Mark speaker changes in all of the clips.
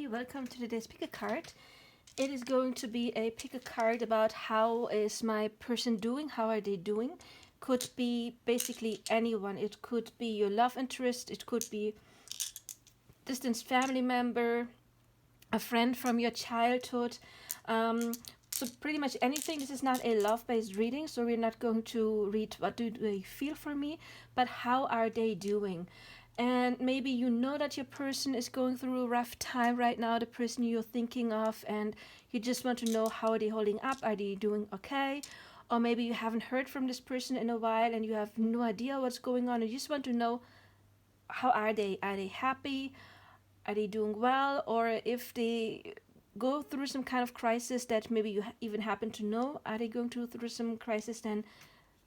Speaker 1: everybody, welcome to today's pick a card. It is going to be a pick a card about how is my person doing, how are they doing. Could be basically anyone. It could be your love interest, it could be distant family member, a friend from your childhood. So pretty much anything. This is not a love-based reading, so we're not going to read what do they feel for me, but how are they doing. And maybe you know that your person is going through a rough time right now, the person you're thinking of, and you just want to know how are they holding up, are they doing okay? Or maybe you haven't heard from this person in a while and you have no idea what's going on, and you just want to know how are they? Are they happy? Are they doing well? Or if they go through some kind of crisis that maybe you even happen to know, are they going through some crisis, then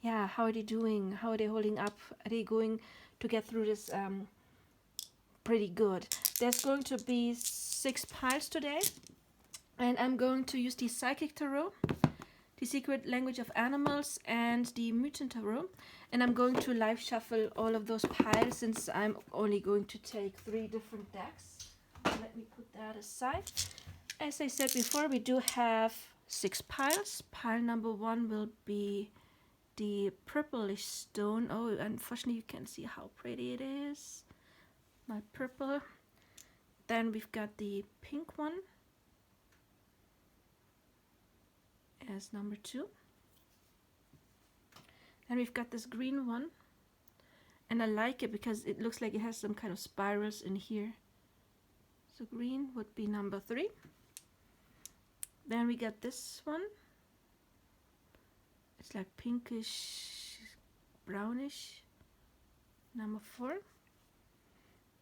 Speaker 1: yeah, how are they doing? How are they holding up? Are they going to get through this pretty good? There's going to be 6 piles today, and I'm going to use the Psychic Tarot, the Secret Language of Animals, and the Mutant Tarot, and I'm going to live shuffle all of those piles since I'm only going to take 3 different decks. Let me put that aside. As I said before, we do have 6 piles. Pile number 1 will be the purplish stone. Oh, unfortunately you can't see how pretty it is. My purple. Then we've got the pink one as number 2. Then we've got this green one, and I like it because it looks like it has some kind of spirals in here. So green would be number 3. Then we got this one. It's like pinkish, brownish, number 4.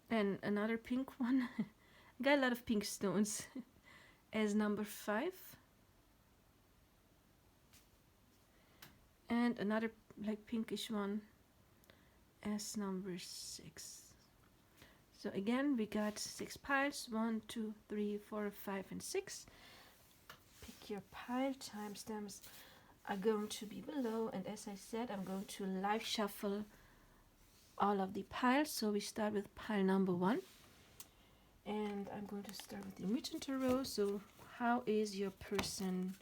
Speaker 1: And another pink one. Got a lot of pink stones as number 5. And another like pinkish one as number 6. So again, we got 6 piles. 1, 2, 3, 4, 5, and 6. Pick your pile. Timestamps are going to be below, and as I said, I'm going to live shuffle all of the piles. So we start with pile number 1, and I'm going to start with the Mutant Tarot. So how is your person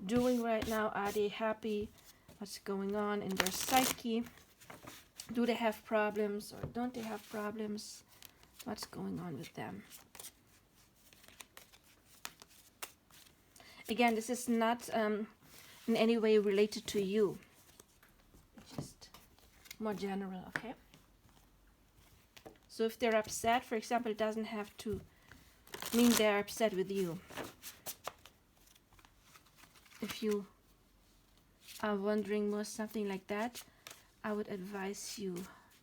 Speaker 1: doing right now? Are they happy? What's going on in their psyche? Do they have problems or don't they have problems? What's going on with them? Again, this is not in any way related to you. It's just more general, okay? So if they're upset, for example, it doesn't have to mean they're upset with you. If you are wondering more something like that, I would advise you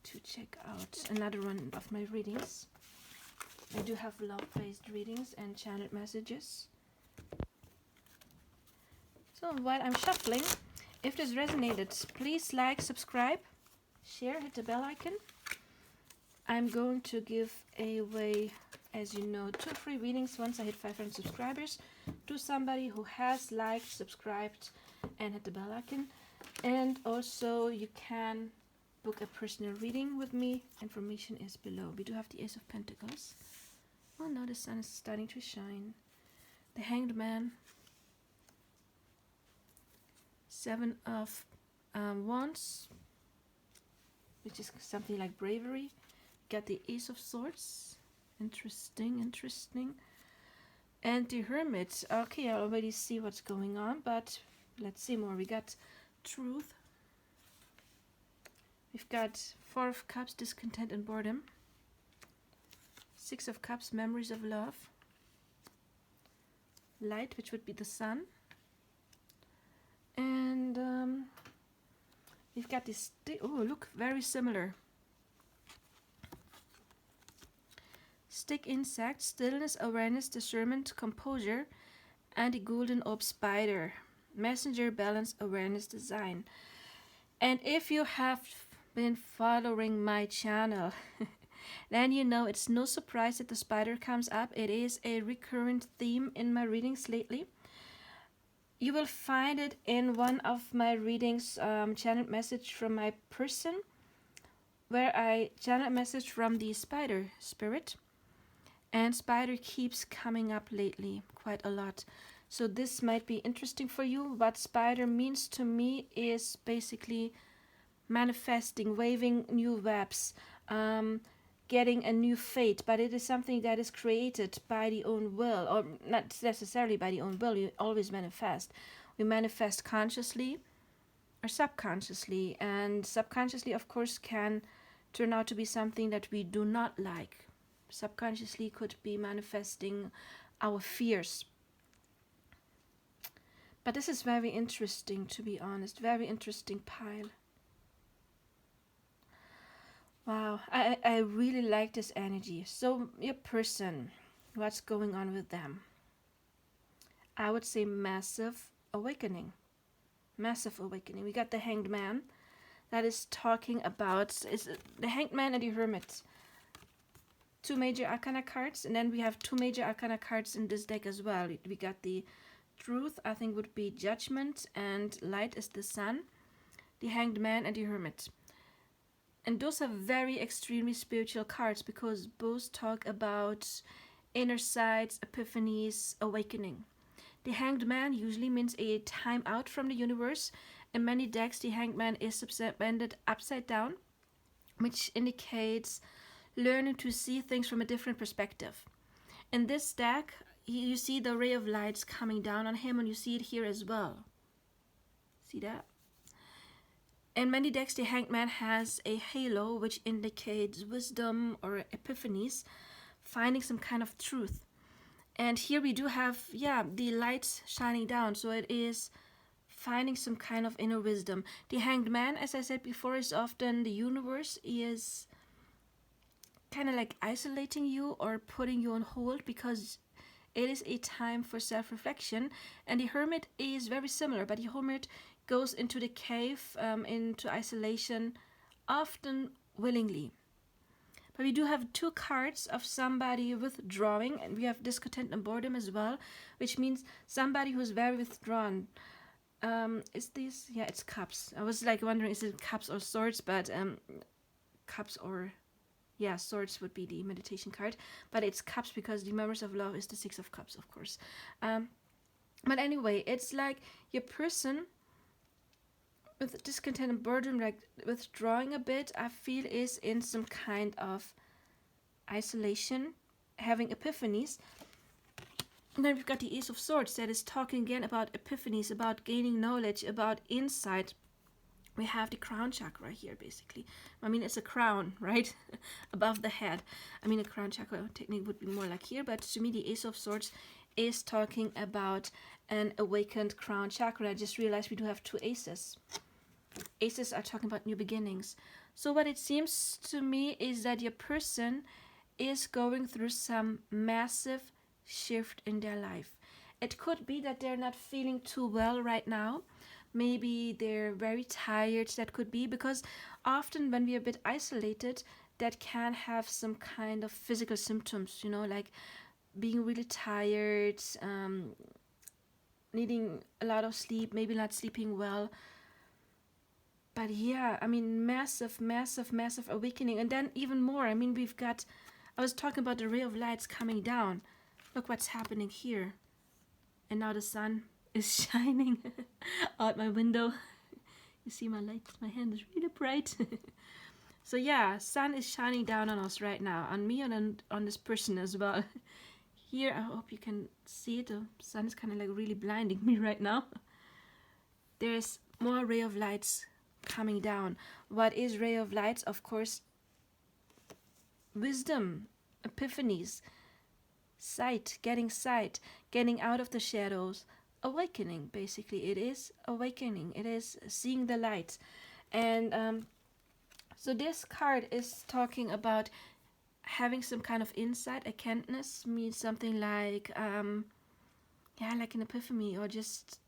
Speaker 1: to check out another one of my readings. I do have love-based readings and channeled messages. So while I'm shuffling, if this resonated, please like, subscribe, share, hit the bell icon. I'm going to give away, as you know, 2 free readings once I hit 500 subscribers to somebody who has liked, subscribed, and hit the bell icon. And also you can book a personal reading with me. Information is below. We do have the Ace of Pentacles. Oh no, the sun is starting to shine. The Hanged Man. 7 of Wands, which is something like bravery. Got the Ace of Swords. Interesting, interesting. And the Hermit. Okay, I already see what's going on, but let's see more. We got Truth. We've got 4 of Cups, discontent and boredom. 6 of Cups, memories of love. Light, which would be the sun. And we've got this, oh look, very similar. Stick, insect, stillness, awareness, discernment, composure, and the golden orb spider. Messenger, balance, awareness, design. And if you have been following my channel, then you know it's no surprise that the spider comes up. It is a recurrent theme in my readings lately. You will find it in one of my readings, channeled message from my person, where I channeled message from the spider spirit. And spider keeps coming up lately quite a lot. So this might be interesting for you. What spider means to me is basically manifesting, waving new webs, getting a new fate, but it is something that is created by the own will, or not necessarily by the own will. You always manifest. We manifest consciously or subconsciously, and subconsciously, of course, can turn out to be something that we do not like. Subconsciously could be manifesting our fears. But this is very interesting, to be honest. Very interesting pile. Wow, I really like this energy. So your person, what's going on with them? I would say massive awakening. Massive awakening. We got the Hanged Man. That is talking about is the Hanged Man and the Hermit. Two major arcana cards, and then we have two major arcana cards in this deck as well. We got the Truth, I think would be Judgment, and Light is the Sun, the Hanged Man and the Hermit. And those are very extremely spiritual cards because both talk about inner sights, epiphanies, awakening. The Hanged Man usually means a time out from the universe. In many decks, the Hanged Man is suspended upside down, which indicates learning to see things from a different perspective. In this deck, you see the ray of lights coming down on him, and you see it here as well. See that? In many decks, the Hanged Man has a halo, which indicates wisdom or epiphanies, finding some kind of truth. And here we do have, the lights shining down, so it is finding some kind of inner wisdom. The Hanged Man, as I said before, is often the universe is kind of like isolating you or putting you on hold because it is a time for self-reflection. And the Hermit is very similar, but the Hermit goes into the cave, into isolation, often willingly. But we do have two cards of somebody withdrawing, and we have discontent and boredom as well, which means somebody who's very withdrawn. Is this? Yeah, it's cups. I was like wondering, is it cups or swords? But cups or, yeah, swords would be the meditation card. But it's cups because the Memories of Love is the Six of Cups, of course. But anyway, it's like your person with discontent and boredom, like withdrawing a bit, I feel is in some kind of isolation, having epiphanies. And then we've got the Ace of Swords that is talking again about epiphanies, about gaining knowledge, about insight. We have the crown chakra here, basically. I mean, it's a crown, right? Above the head. I mean, a crown chakra technique would be more like here, but to me, the Ace of Swords is talking about an awakened crown chakra. I just realized we do have two aces. Aces are talking about new beginnings. So what it seems to me is that your person is going through some massive shift in their life. It could be that they're not feeling too well right now. Maybe they're very tired. That could be because often when we're a bit isolated, that can have some kind of physical symptoms, like being really tired, needing a lot of sleep, maybe not sleeping well. But yeah, I mean, massive, massive, massive awakening. And then even more, I mean, I was talking about the ray of lights coming down. Look what's happening here. And now the sun is shining out my window. You see my light? My hand is really bright. So yeah, sun is shining down on us right now. On me and on this person as well. Here, I hope you can see it. The sun is kind of like really blinding me right now. There's more ray of lights coming down. What is ray of lights? Of course, wisdom, epiphanies, sight, getting out of the shadows, awakening. Basically, it is awakening. It is seeing the light. And so this card is talking about having some kind of insight. Erkenntnis means something like like an epiphany or just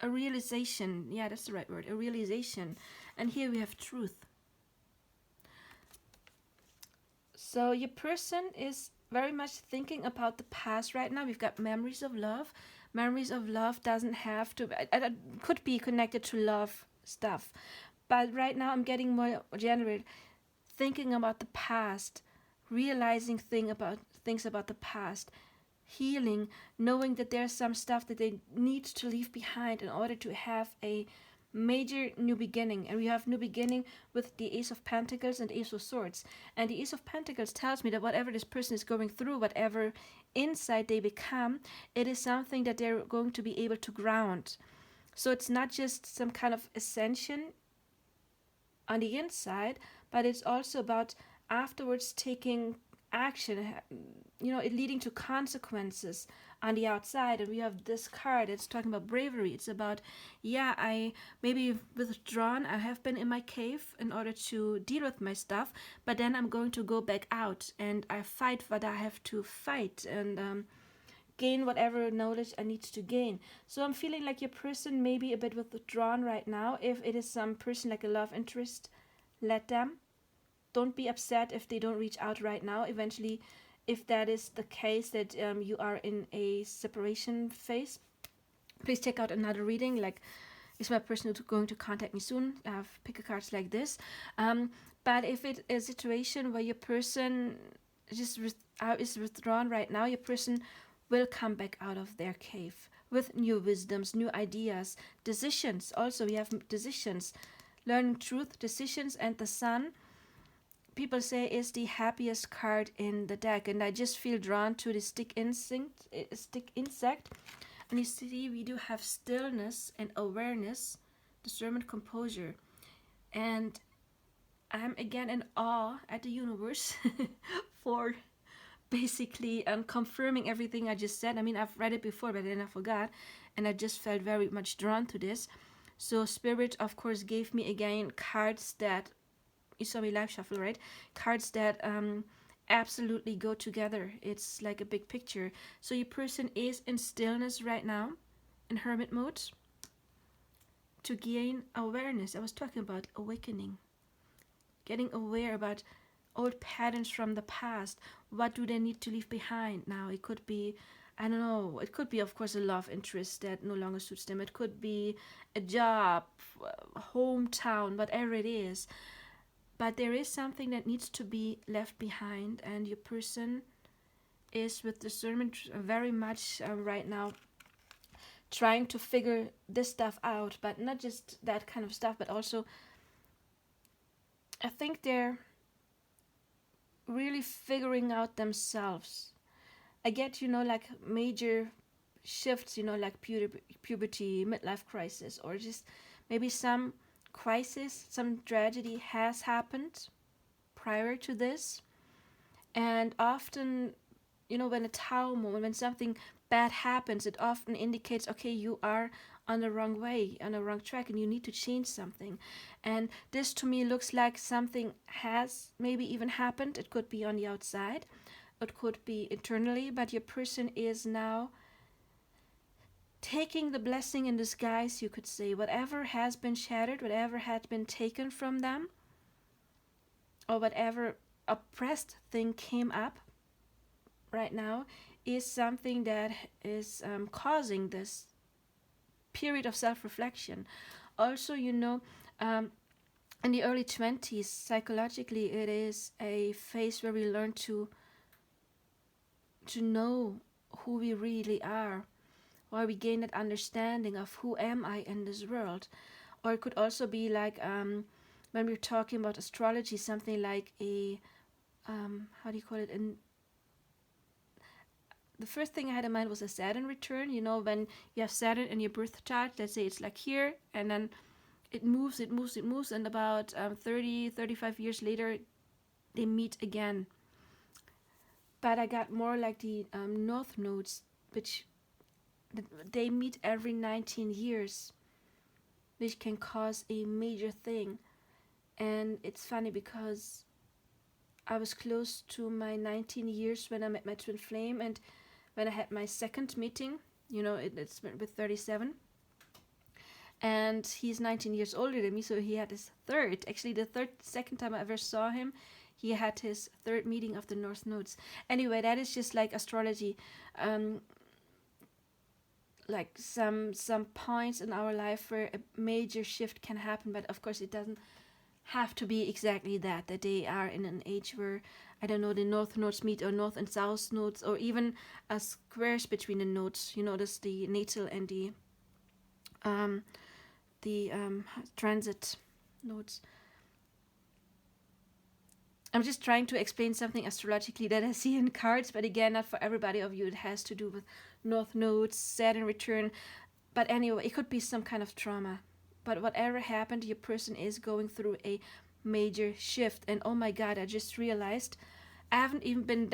Speaker 1: a realization. Yeah, that's the right word, a realization. And here we have truth. So your person is very much thinking about the past right now. We've got memories of love. Memories of love doesn't have to, could be connected to love stuff. But right now I'm getting more general, thinking about the past, realizing things about the past, healing, knowing that there's some stuff that they need to leave behind in order to have a major new beginning. And we have new beginning with the Ace of Pentacles and Ace of Swords. And the Ace of Pentacles tells me that whatever this person is going through, whatever insight they become, it is something that they're going to be able to ground. So it's not just some kind of ascension on the inside, but it's also about afterwards taking action, it leading to consequences on the outside. And we have this card, it's talking about bravery. It's about, I maybe withdrawn, I have been in my cave in order to deal with my stuff, but then I'm going to go back out and I fight what I have to fight, and gain whatever knowledge I need to gain. So I'm feeling like your person may be a bit withdrawn right now. If it is some person like a love interest, let them. Don't be upset if they don't reach out right now. Eventually, if that is the case, that you are in a separation phase, please check out another reading. Like, is my person going to contact me soon? I have pick a cards like this. But if it is a situation where your person just is withdrawn right now, your person will come back out of their cave with new wisdoms, new ideas, decisions. Also, we have decisions, learning truth, decisions, and the Sun, people say, is the happiest card in the deck. And I just feel drawn to the stick insect. And you see, we do have stillness and awareness, discernment, composure. And I'm again in awe at the universe for basically confirming everything I just said. I mean, I've read it before, but then I forgot, and I just felt very much drawn to this. So Spirit, of course, gave me again cards that, you saw me live shuffle, right? Cards that absolutely go together. It's like a big picture. So your person is in stillness right now, in hermit mode, to gain awareness. I was talking about awakening, getting aware about old patterns from the past. What do they need to leave behind now? It could be, I don't know, it could be, of course, a love interest that no longer suits them. It could be a job, hometown, whatever it is. But there is something that needs to be left behind, and your person is with discernment very much right now trying to figure this stuff out. But not just that kind of stuff, but also I think they're really figuring out themselves. I get, like major shifts, like puberty, midlife crisis, or just maybe some crisis, some tragedy has happened prior to this. And often, when a Tao moment, when something bad happens, it often indicates, okay, you are on the wrong way, on the wrong track, and you need to change something. And this to me looks like something has maybe even happened. It could be on the outside, it could be internally, but your person is now taking the blessing in disguise, you could say. Whatever has been shattered, whatever had been taken from them, or whatever oppressed thing came up right now, is something that is causing this period of self-reflection. Also, in the early 20s, psychologically, it is a phase where we learn to know who we really are, or we gain that understanding of who am I in this world. Or it could also be like, when we're talking about astrology, something like a, how do you call it? The first thing I had in mind was a Saturn return. When you have Saturn in your birth chart, let's say it's like here, and then it moves, and about 30, 35 years later, they meet again. But I got more like the North Nodes, which they meet every 19 years, which can cause a major thing. And it's funny because I was close to my 19 years when I met my twin flame, and when I had my second meeting, it's with 37. And he's 19 years older than me, so he had his second time I ever saw him, he had his third meeting of the North Nodes. Anyway, that is just like astrology. Like some points in our life where a major shift can happen, but of course it doesn't have to be exactly that, that they are in an age where, I don't know, the north nodes meet, or north and south nodes, or even squares between the nodes. You notice the natal and um, the transit nodes. I'm just trying to explain something astrologically that I see in cards, but again, not for everybody of you. It has to do with north nodes, Saturn return. But anyway, it could be some kind of trauma. But whatever happened, your person is going through a major shift. And oh my God, I just realized I haven't even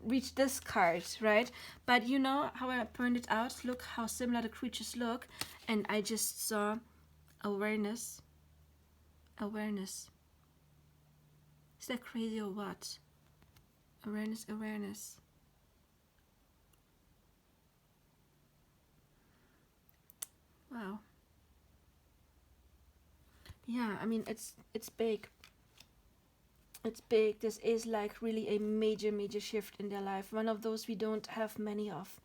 Speaker 1: reached this card, right? But you know how I pointed out, look how similar the creatures look. And I just saw awareness. Awareness. Is that crazy or what? Awareness, awareness. Wow. Yeah, I mean, it's big. It's big. This is like really a major, major shift in their life. One of those we don't have many of.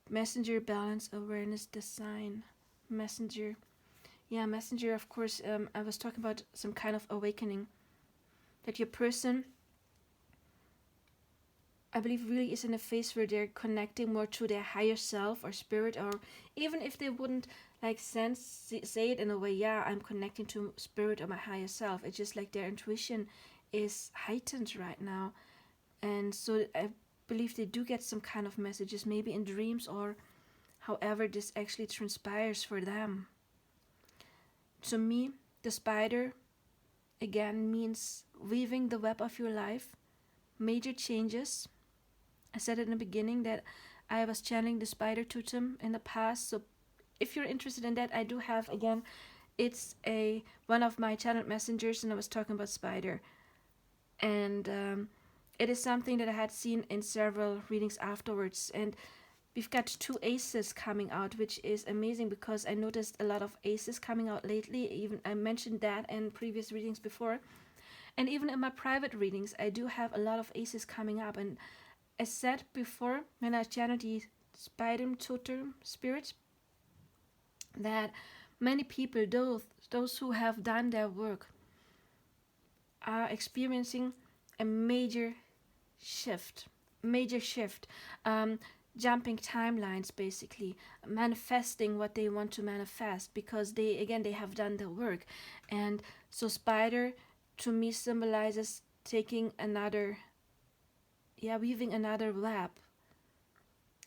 Speaker 1: Messenger, balance, awareness, design. Messenger. Yeah, messenger, of course, I was talking about some kind of awakening. That your person, I believe, really is in a phase where they're connecting more to their higher self or spirit, or even if they wouldn't like say it in a way, yeah, I'm connecting to spirit or my higher self. It's just like their intuition is heightened right now. And so I believe they do get some kind of messages, maybe in dreams or however this actually transpires for them. To me, the spider again means weaving the web of your life, major changes. I said in the beginning that I was channeling the spider totem in the past, so if you're interested in that, I do have, again, it's a one of my channeled messengers, and I was talking about spider. And it is something that I had seen in several readings afterwards. And we've got 2 aces coming out, which is amazing because I noticed a lot of aces coming out lately. Even I mentioned that in previous readings before. And even in my private readings, I do have a lot of aces coming up. And as said before, when I channeled the spider totem spirit, that many people, those who have done their work, are experiencing a major shift. Jumping timelines, basically manifesting what they want to manifest, because they have done the work. And so spider to me symbolizes taking another, weaving another web,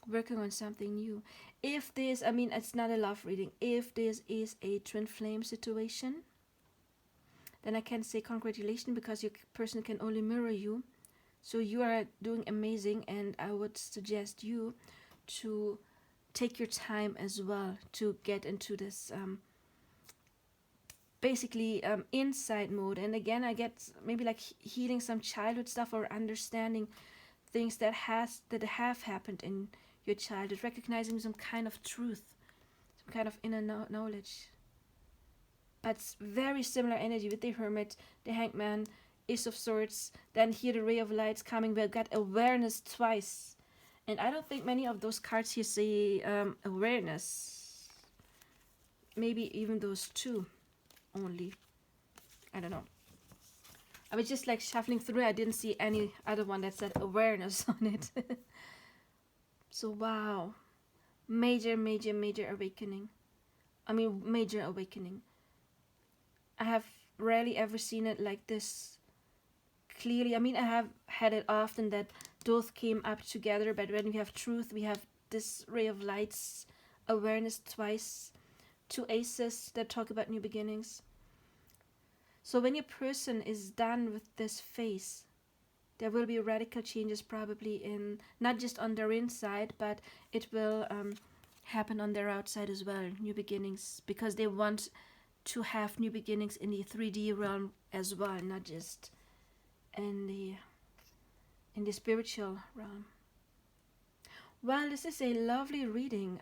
Speaker 1: working on something new. If this, I mean, it's not a love reading, if this is a twin flame situation, then I can say congratulations, because your person can only mirror you. So you are doing amazing, and I would suggest you to take your time as well to get into this basically inside mode. And again, I get maybe like healing some childhood stuff, or understanding things that have happened in your childhood, recognizing some kind of truth, some kind of inner knowledge. But it's very similar energy with the Hermit, the Hangman, Ace of Swords, then here the Ray of Lights coming. We've got awareness twice. And I don't think many of those cards here say awareness. Maybe even those 2 only. I don't know. I was just like shuffling through. I didn't see any other one that said awareness on it. So wow. Major, major, major awakening. I mean, major awakening. I have rarely ever seen it like this clearly. I mean, I have had it often that both came up together, but when we have truth, we have this Ray of Lights, awareness twice, 2 aces that talk about new beginnings. So when your person is done with this phase, there will be radical changes, probably in not just on their inside, but it will happen on their outside as well. New beginnings, because they want to have new beginnings in the 3D realm as well, not just in the spiritual realm. Well, this is a lovely reading.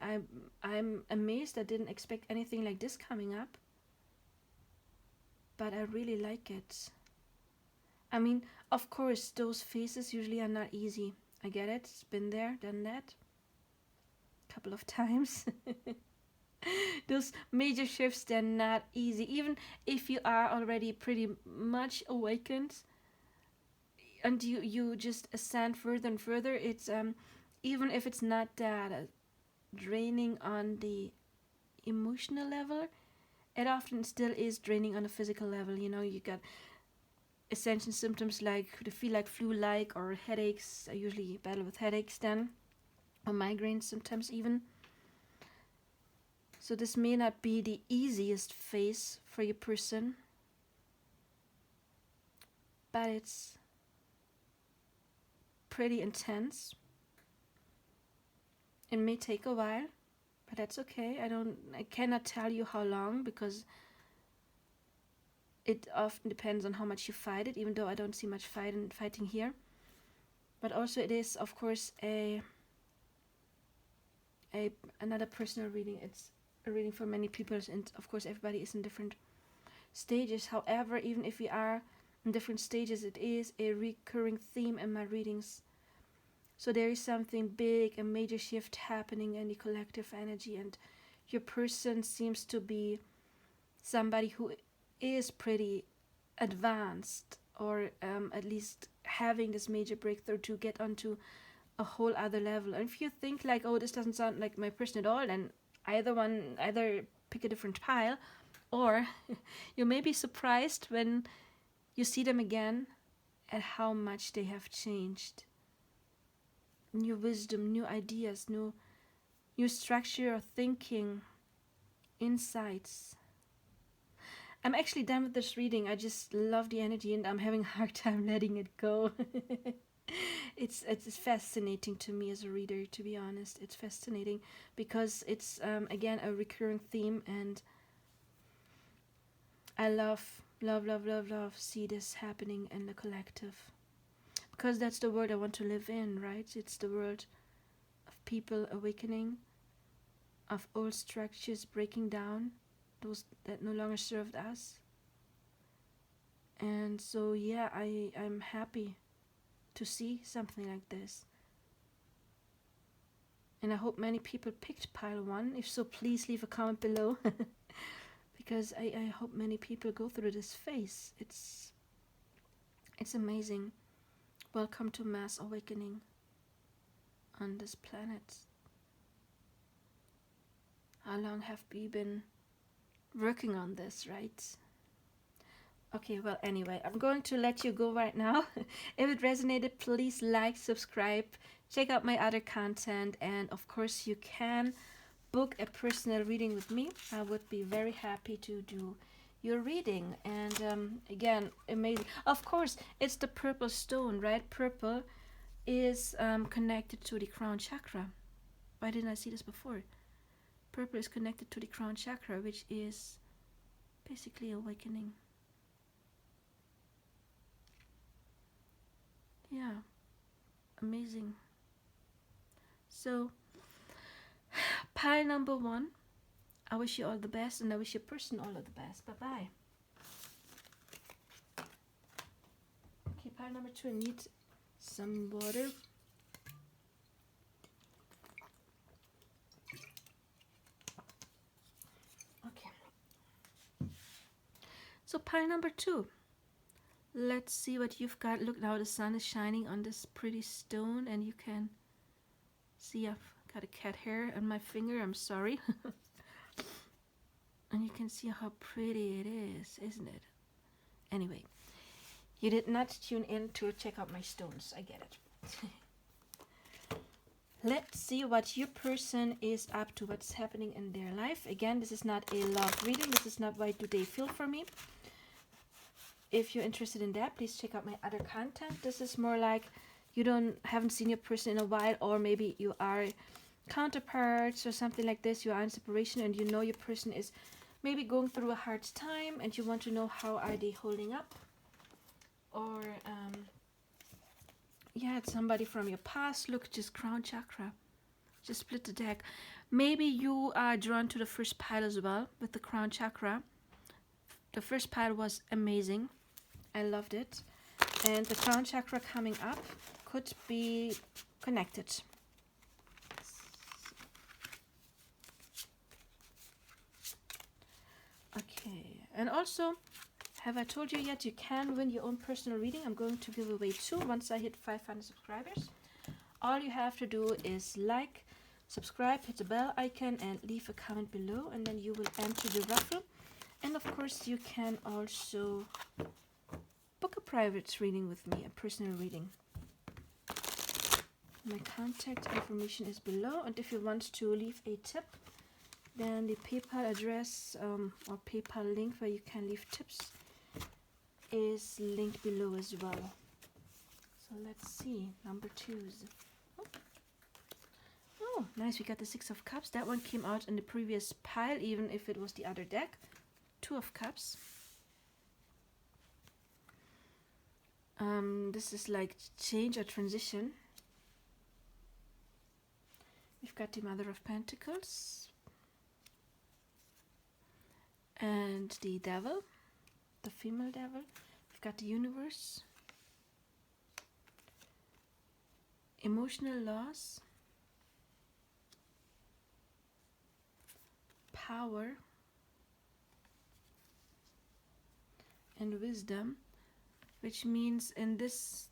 Speaker 1: I'm amazed. I didn't expect anything like this coming up, but I really like it. I mean, of course, those phases usually are not easy. I get it. It's been there, done that a couple of times. Those major shifts, they're not easy. Even if you are already pretty much awakened and you just ascend further and further, it's even if it's not that draining on the emotional level, it often still is draining on a physical level. You know, you got ascension symptoms like to feel like flu-like or headaches. I usually battle with headaches then, or migraines sometimes even. So this may not be the easiest phase for your person, but it's pretty intense. It may take a while, but that's okay. I cannot tell you how long, because it often depends on how much you fight it, even though I don't see much fighting here. But also it is, of course, another personal reading. It's a reading for many people, and of course everybody is in different stages. However, even if we are in different stages, it is a recurring theme in my readings. So there is something big, a major shift happening in the collective energy, and your person seems to be somebody who is pretty advanced, or at least having this major breakthrough to get onto a whole other level. And if you think like, oh, this doesn't sound like my person at all, then either pick a different pile, or you may be surprised when you see them again at how much they have changed. New wisdom, new ideas, new structure of thinking, insights. I'm actually done with this reading. I just love the energy and I'm having a hard time letting it go. It's fascinating to me as a reader, to be honest. It's fascinating because it's, again, a recurring theme, and I love see this happening in the collective. Because that's the world I want to live in, right? It's the world of people awakening, of old structures breaking down, those that no longer served us. And so, yeah, I'm happy to see something like this. And I hope many people picked pile 1. If so, please leave a comment below. Because I hope many people go through this phase. It's amazing. Welcome to mass awakening on this planet. How long have we been working on this, right? Okay, well, anyway, I'm going to let you go right now. If it resonated, please like, subscribe, check out my other content, and of course you can book a personal reading with me. I would be very happy to do your reading. And again, amazing. Of course, it's the purple stone, right? Purple is connected to the crown chakra. Why didn't I see this before? Purple is connected to the crown chakra, which is basically awakening. Yeah, amazing. So, pile number 1, I wish you all the best, and I wish your person all of the best. Bye-bye. Okay, pile number 2, I need some water. Okay. So pile number 2. Let's see what you've got. Look, now the sun is shining on this pretty stone, and you can see I've got a cat hair on my finger. I'm sorry. And you can see how pretty it is, isn't it? Anyway, you did not tune in to check out my stones. I get it. Let's see what your person is up to, what's happening in their life. Again, this is not a love reading. This is not what do they feel for me. If you're interested in that, please check out my other content. This is more like you haven't seen your person in a while, or maybe you are counterparts or something like this. You are in separation and you know your person is maybe going through a hard time and you want to know how are they holding up. Or yeah, it's somebody from your past. Look, just crown chakra. Just split the deck. Maybe you are drawn to the first pile as well with the crown chakra. The first pile was amazing. I loved it. And the crown chakra coming up could be connected. And also, have I told you yet, you can win your own personal reading. I'm going to give away 2 once I hit 500 subscribers. All you have to do is like, subscribe, hit the bell icon, and leave a comment below, and then you will enter the raffle. And of course, you can also book a private reading with me, a personal reading. My contact information is below, and if you want to leave a tip, then the PayPal address or PayPal link where you can leave tips is linked below as well. So let's see, number 2s. Oh, nice, we got the 6 of Cups. That one came out in the previous pile, even if it was the other deck. 2 of Cups. This is like change or transition. We've got the Mother of Pentacles. And the Devil, the female devil. We've got the Universe. Emotional loss. Power. And Wisdom. Which means in this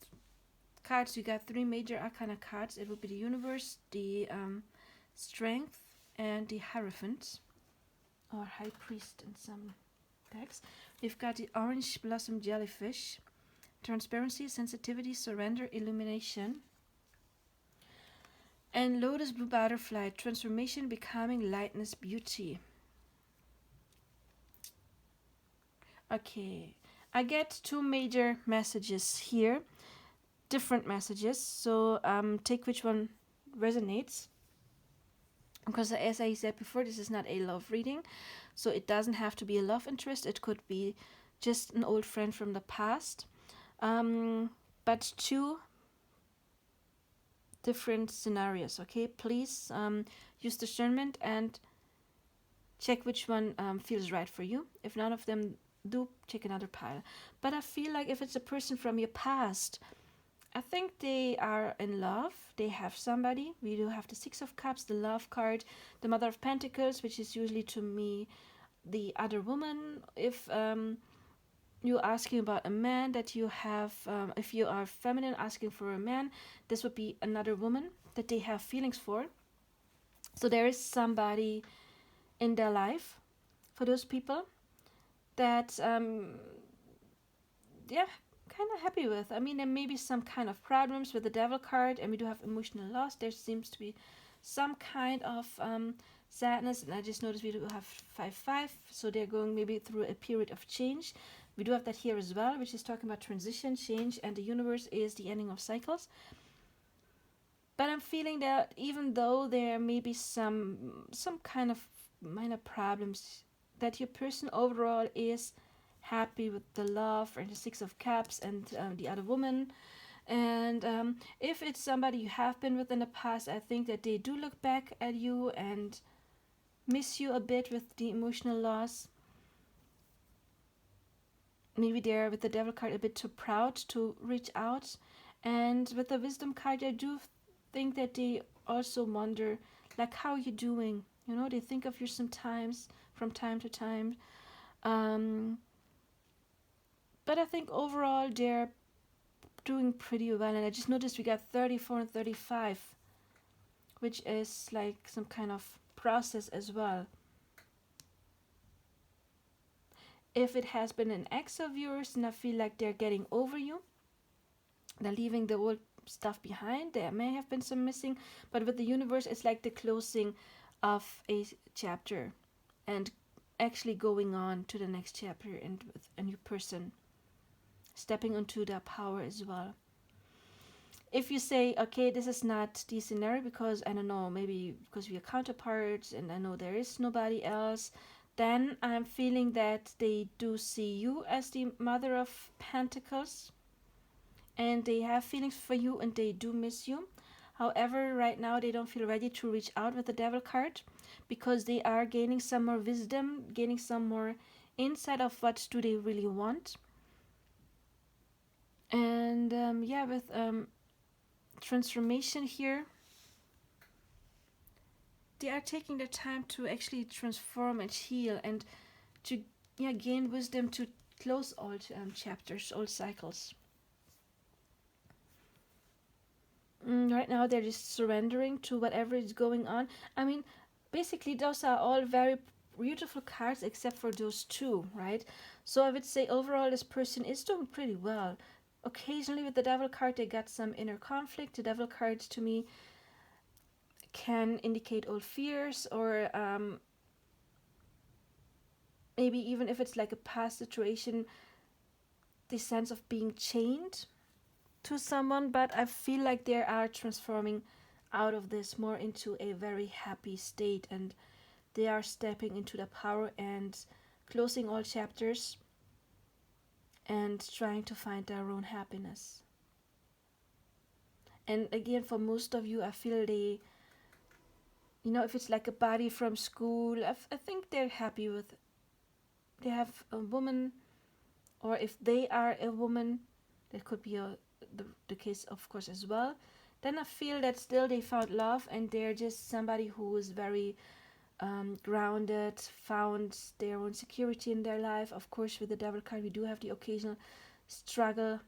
Speaker 1: cards you got 3 major arcana cards. It would be the Universe, the Strength, and the Hierophant, or High Priest in some decks. We've got the Orange Blossom Jellyfish, Transparency, Sensitivity, Surrender, Illumination, and Lotus Blue Butterfly, Transformation, Becoming, Lightness, Beauty. Okay, I get 2 major messages here, different messages, so take which one resonates. Because as I said before, this is not a love reading, so it doesn't have to be a love interest. It could be just an old friend from the past. But 2 different scenarios, okay? Please use discernment and check which one feels right for you. If none of them do, check another pile. But I feel like if it's a person from your past, I think they are in love. They have somebody. We do have the 6 of Cups, the Love card, the Mother of Pentacles, which is usually to me the other woman. If you're asking about a man that you have, if you are feminine asking for a man, this would be another woman that they have feelings for. So there is somebody in their life for those people that, yeah, kind of happy with. I mean, there may be some kind of problems with the Devil card, and we do have emotional loss. There seems to be some kind of sadness, and I just noticed we do have 5-5, so they're going maybe through a period of change. We do have that here as well, which is talking about transition, change, and the Universe is the ending of cycles. But I'm feeling that even though there may be some kind of minor problems, that your person overall is happy with the love and the 6 of Cups and the other woman. And if it's somebody you have been with in the past, I think that they do look back at you and miss you a bit with the emotional loss. Maybe they're, with the Devil card, a bit too proud to reach out. And with the Wisdom card, I do think that they also wonder, like, how are you doing? You know, they think of you sometimes, from time to time. But I think overall they're doing pretty well. And I just noticed we got 34 and 35, which is like some kind of process as well. If it has been an ex of yours, and I feel like they're getting over you, they're leaving the old stuff behind. There may have been some missing, but with the Universe, it's like the closing of a chapter and actually going on to the next chapter and with a new person, stepping into their power as well. If you say, okay, this is not the scenario because, I don't know, maybe because we are counterparts and I know there is nobody else, then I'm feeling that they do see you as the Mother of Pentacles and they have feelings for you and they do miss you. However, right now they don't feel ready to reach out with the Devil card because they are gaining some more wisdom, gaining some more insight of what do they really want. And yeah, with transformation here, they are taking the time to actually transform and heal and to yeah, gain wisdom to close all chapters, all cycles. Right now, they're just surrendering to whatever is going on. I mean, basically, those are all very beautiful cards except for those two, right? So I would say overall, this person is doing pretty well. Occasionally, with the Devil card, they got some inner conflict. The Devil card to me can indicate old fears, or maybe even if it's like a past situation, the sense of being chained to someone. But I feel like they are transforming out of this more into a very happy state, and they are stepping into the power and closing all chapters and trying to find their own happiness. And again, for most of you, I feel they, if it's like a buddy from school, I think they're happy with, they have a woman, or if they are a woman, that could be the case, of course, as well. Then I feel that still they found love, and they're just somebody who is very grounded, found their own security in their life. Of course, with the Devil card, we do have the occasional struggle.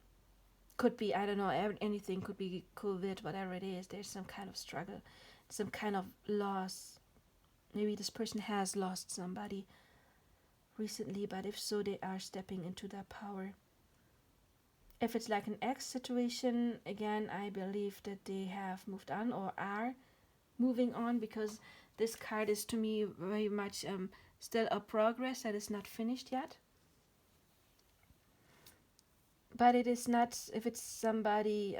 Speaker 1: Could be, I don't know, anything, could be COVID, whatever it is. There's some kind of struggle, some kind of loss. Maybe this person has lost somebody recently, but if so, they are stepping into their power. If it's like an ex situation, again, I believe that they have moved on or are moving on, because this card is to me very much still a progress that is not finished yet. But it is not, if it's somebody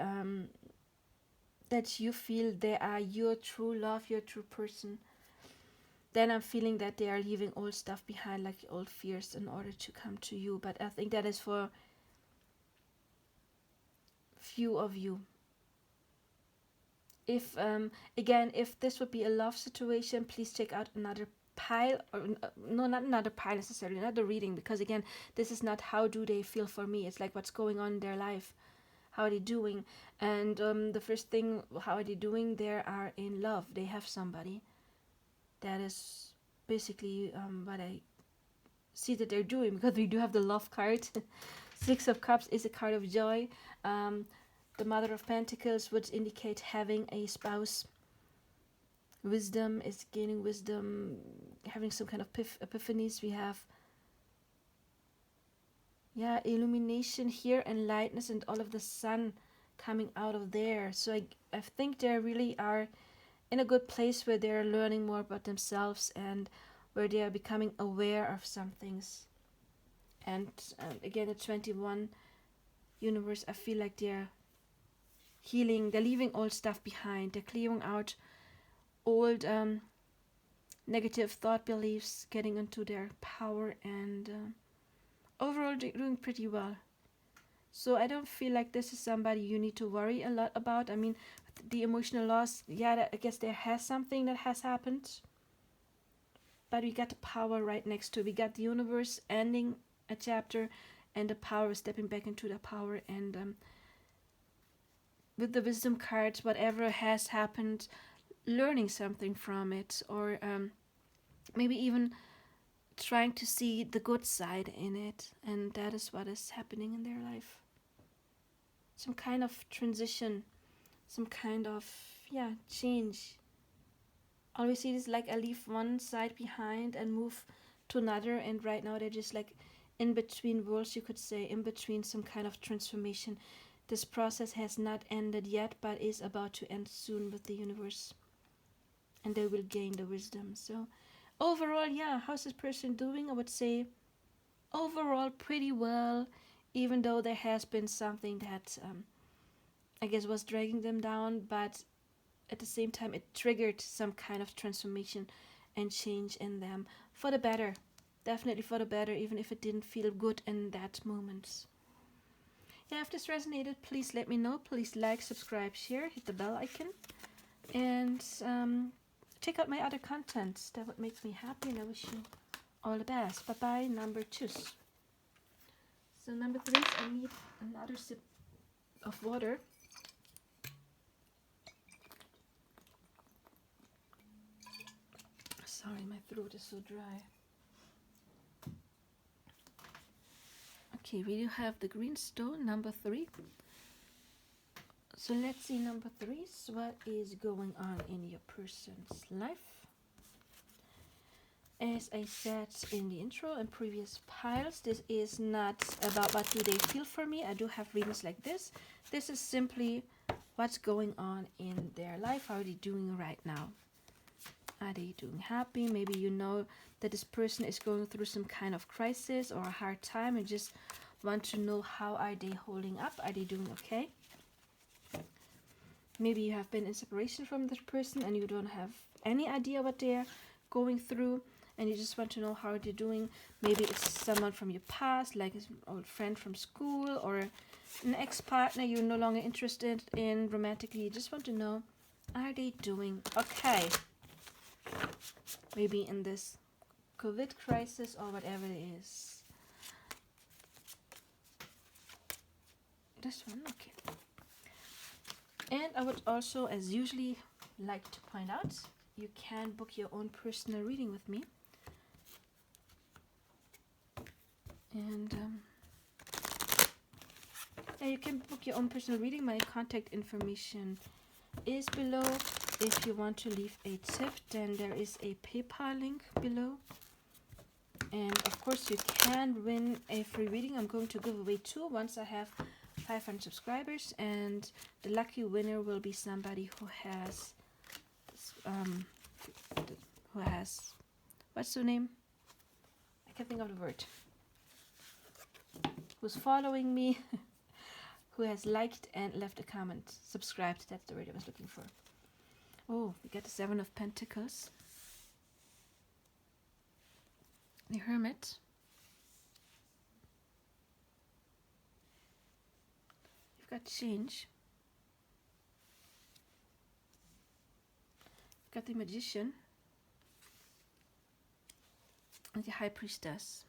Speaker 1: that you feel they are your true love, your true person, then I'm feeling that they are leaving old stuff behind, like old fears, in order to come to you. But I think that is for few of you. If again, if this would be a love situation, please check out another pile, or no, not another pile necessarily, another reading, because again, this is not how do they feel for me. It's like what's going on in their life, how are they doing. And the first thing, how are they doing? They are in love, they have somebody. That is basically what I see that they're doing, because we do have the love card. Six of Cups is a card of joy. The Mother of Pentacles would indicate having a spouse. Wisdom is gaining wisdom, having some kind of epiphanies. We have, yeah, illumination here, and lightness, and all of the sun coming out of there. So I think they really are in a good place where they're learning more about themselves, and where they are becoming aware of some things. And again, the 21 universe, I feel like they're healing, they're leaving old stuff behind, they're clearing out old negative thought beliefs, getting into their power, and overall they're doing pretty well. So I don't feel like this is somebody you need to worry a lot about. I mean, the emotional loss, yeah, I guess there has something that has happened, but we got the power right next to it. We got the universe ending a chapter, and the power stepping back into the power. And with the wisdom cards, whatever has happened, learning something from it, or maybe even trying to see the good side in it. And that is what is happening in their life. Some kind of transition, some kind of, yeah, change. Always see this like I leave one side behind and move to another, and right now they're just like in between worlds, you could say, in between some kind of transformation. This process has not ended yet, but is about to end soon with the universe, and they will gain the wisdom. So overall, yeah, how's this person doing? I would say overall pretty well, even though there has been something that I guess was dragging them down, but at the same time it triggered some kind of transformation and change in them for the better. Definitely for the better, even if it didn't feel good in that moment. Yeah, if this resonated, please let me know. Please like, subscribe, share, hit the bell icon, and check out my other content. That would make me happy, and I wish you all the best. Bye bye. Number 2. So number 3, I need another sip of water. Sorry, my throat is so dry. Okay, we do have the green stone, number 3. So let's see number 3. So what is going on in your person's life? As I said in the intro and previous piles, this is not about what do they feel for me. I do have readings like this. This is simply what's going on in their life. How are they doing right now? Are they doing happy? Maybe you know that this person is going through some kind of crisis or a hard time and just want to know how are they holding up? Are they doing okay? Maybe you have been in separation from this person and you don't have any idea what they're going through, and you just want to know how they're doing. Maybe it's someone from your past, like an old friend from school, or an ex-partner you're no longer interested in romantically. You just want to know, are they doing okay? Maybe in this COVID crisis or whatever it is. This one, okay. And I would also, as usually, like to point out, you can book your own personal reading with me. And yeah, you can book your own personal reading. My contact information is below. If you want to leave a tip, then there is a PayPal link below. And of course, you can win a free reading. I'm going to give away 2 once I have 500 subscribers, and the lucky winner will be somebody who has what's the name? I can't think of the word. Who's following me, who has liked and left a comment, subscribed. That's the word I was looking for. Oh, we got the 7 of Pentacles, the Hermit, you've got change, you've got the Magician, and the High Priestess.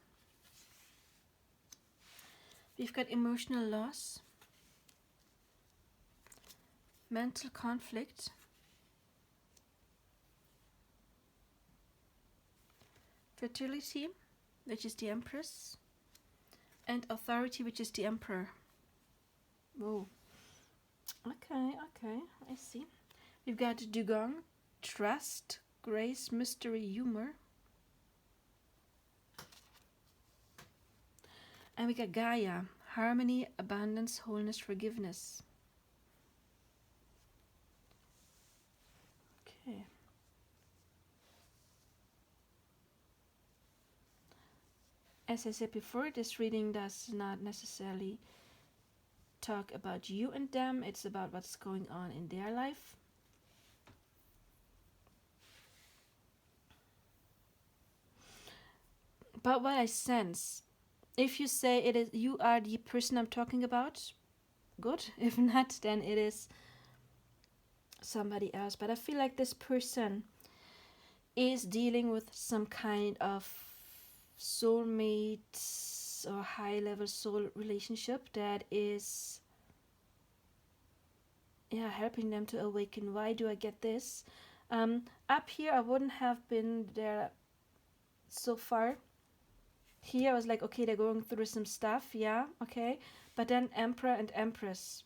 Speaker 1: We've got emotional loss, mental conflict, fertility, which is the Empress, and authority, which is the Emperor. Whoa. Okay, I see. We've got Dugong, trust, grace, mystery, humor. And we got Gaia, harmony, abundance, wholeness, forgiveness. Okay. As I said before, this reading does not necessarily talk about you and them. It's about what's going on in their life. But what I sense, if you say it is you are the person I'm talking about, good. If not, then it is somebody else. But I feel like this person is dealing with some kind of soulmate or high level soul relationship that is helping them to awaken. Why do I get this? Up here I wouldn't have been there so far. Here I was like, okay, they're going through some stuff, yeah, okay. But then Emperor and Empress,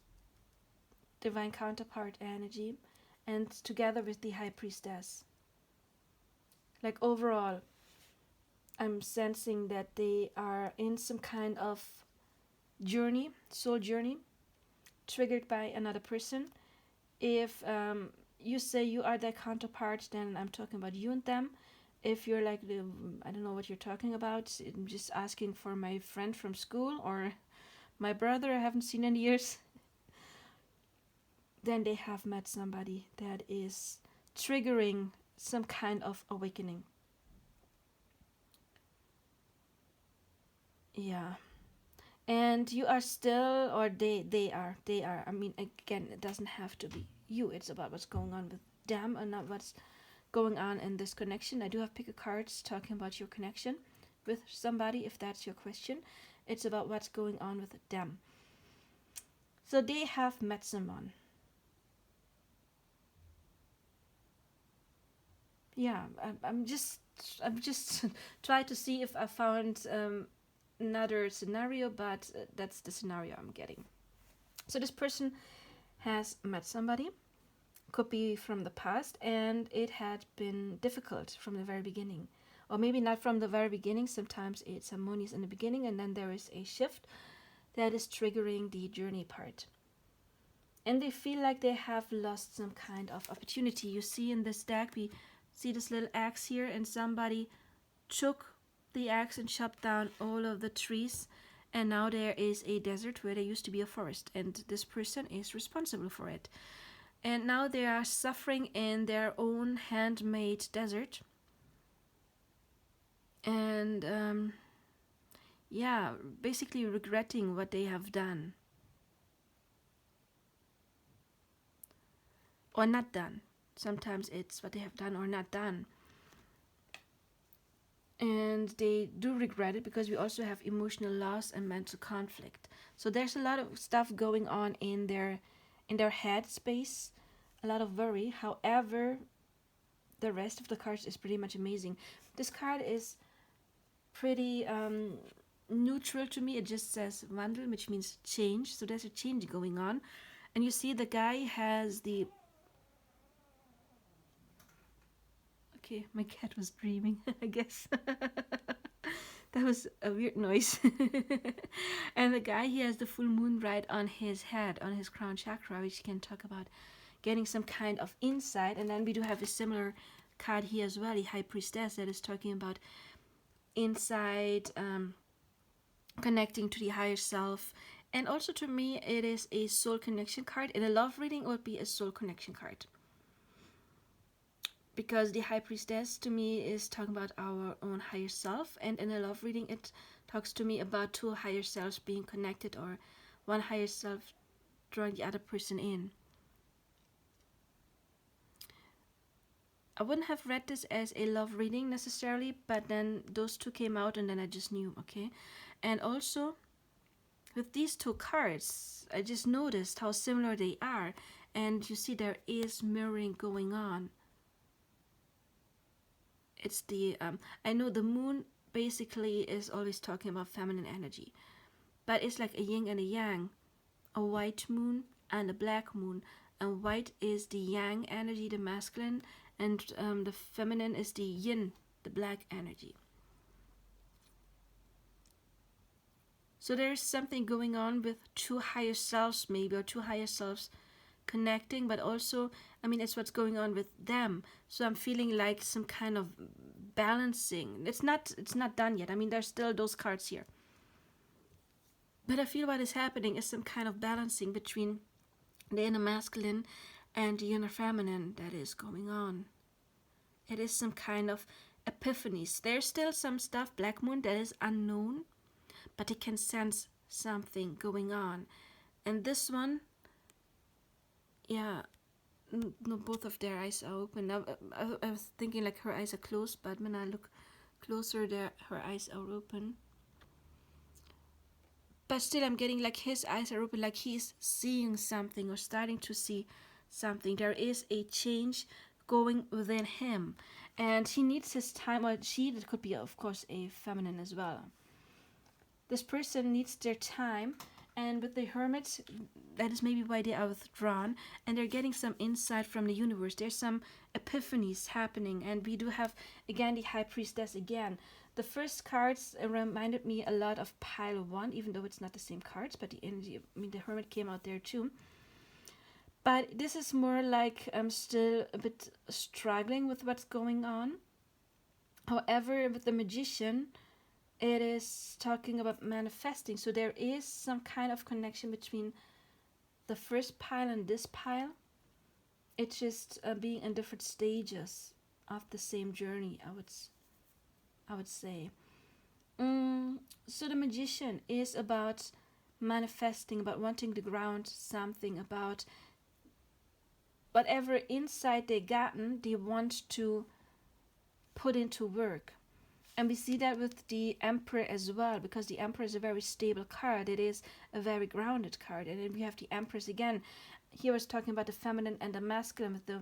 Speaker 1: divine counterpart energy, and together with the High Priestess. Like overall, I'm sensing that they are in some kind of journey, soul journey, triggered by another person. If you say you are their counterpart, then I'm talking about you and them. If you're like, I don't know what you're talking about, I'm just asking for my friend from school or my brother I haven't seen in years, then they have met somebody that is triggering some kind of awakening. Yeah. And you are still, or they are. I mean, again, it doesn't have to be you. It's about what's going on with them and not what's going on in this connection. I do have pick a cards talking about your connection with somebody, if that's your question. It's about what's going on with them. So they have met someone. Yeah, I'm just trying to see if I found another scenario, but that's the scenario I'm getting. So this person has met somebody, could be from the past, and it had been difficult from the very beginning. Or maybe not from the very beginning, sometimes it's harmonious in the beginning, and then there is a shift that is triggering the journey part. And they feel like they have lost some kind of opportunity. You see in this deck, we see this little axe here, and somebody took the axe and chopped down all of the trees, and now there is a desert where there used to be a forest, and this person is responsible for it. And now they are suffering in their own handmade desert. And yeah, basically regretting what they have done. Or not done. Sometimes it's what they have done or not done. And they do regret it because we also have emotional loss and mental conflict. So there's a lot of stuff going on in their head space, a lot of worry. However, the rest of the cards is pretty much amazing. This card is pretty neutral to me. It just says Wandel, which means change. So there's a change going on. And you see the guy has the... Okay, my cat was dreaming, I guess. That was a weird noise. And the guy, he has the full moon right on his head, on his crown chakra, which can talk about getting some kind of insight. And then we do have a similar card here as well, the High Priestess, that is talking about insight, connecting to the higher self. And also to me, it is a soul connection card. In a love reading, it would be a soul connection card. Because the High Priestess to me is talking about our own higher self, and in a love reading it talks to me about two higher selves being connected, or one higher self drawing the other person in. I wouldn't have read this as a love reading necessarily, but then those two came out and then I just knew, okay? And also with these two cards, I just noticed how similar they are, and you see there is mirroring going on. It's the I know the moon basically is always talking about feminine energy, but it's like a yin and a yang, a white moon and a black moon, and white is the yang energy, the masculine, and the feminine is the yin, the black energy. So there's something going on with two higher selves maybe, or two higher selves connecting, but also, I mean, it's what's going on with them. So I'm feeling like some kind of balancing. It's not done yet. I mean, there's still those cards here. But I feel what is happening is some kind of balancing between the inner masculine and the inner feminine that is going on. It is some kind of epiphanies. There's still some stuff, Black Moon, that is unknown, but it can sense something going on. And this one, yeah, no, both of their eyes are open. I was thinking like her eyes are closed, but when I look closer, her eyes are open. But still, I'm getting like his eyes are open, like he's seeing something or starting to see something. There is a change going within him, and he needs his time. Or she, that could be, of course, a feminine as well. This person needs their time. And with the Hermit, that is maybe why they are withdrawn, and they're getting some insight from the universe. There's some epiphanies happening, and we do have, again, the High Priestess again. The first cards reminded me a lot of Pile 1, even though it's not the same cards, but the energy, I mean, the Hermit came out there too. But this is more like I'm still a bit struggling with what's going on. However, with the Magician, it is talking about manifesting. So there is some kind of connection between the first pile and this pile. It's just being in different stages of the same journey, I would say. So the Magician is about manifesting, about wanting to ground something, about whatever insight they gotten, they want to put into work. And we see that with the Emperor as well, because the Emperor is a very stable card. It is a very grounded card. And then we have the Empress again. Here I was talking about the feminine and the masculine, with the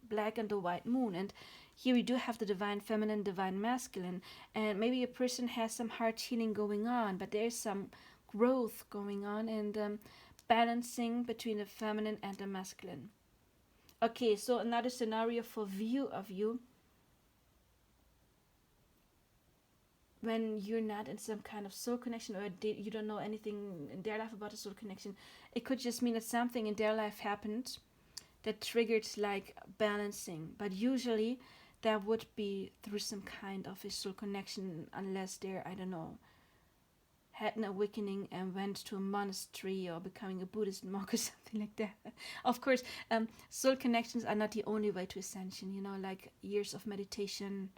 Speaker 1: black and the white moon. And here we do have the divine feminine, divine masculine. And maybe a person has some heart healing going on, but there's some growth going on, and balancing between the feminine and the masculine. Okay, so another scenario for view of you when you're not in some kind of soul connection, or you don't know anything in their life about a soul connection. It could just mean that something in their life happened that triggered like balancing, but usually that would be through some kind of a soul connection, unless they're, I don't know, had an awakening and went to a monastery or becoming a Buddhist monk or something like that. Of course, soul connections are not the only way to ascension. You know, like years of meditation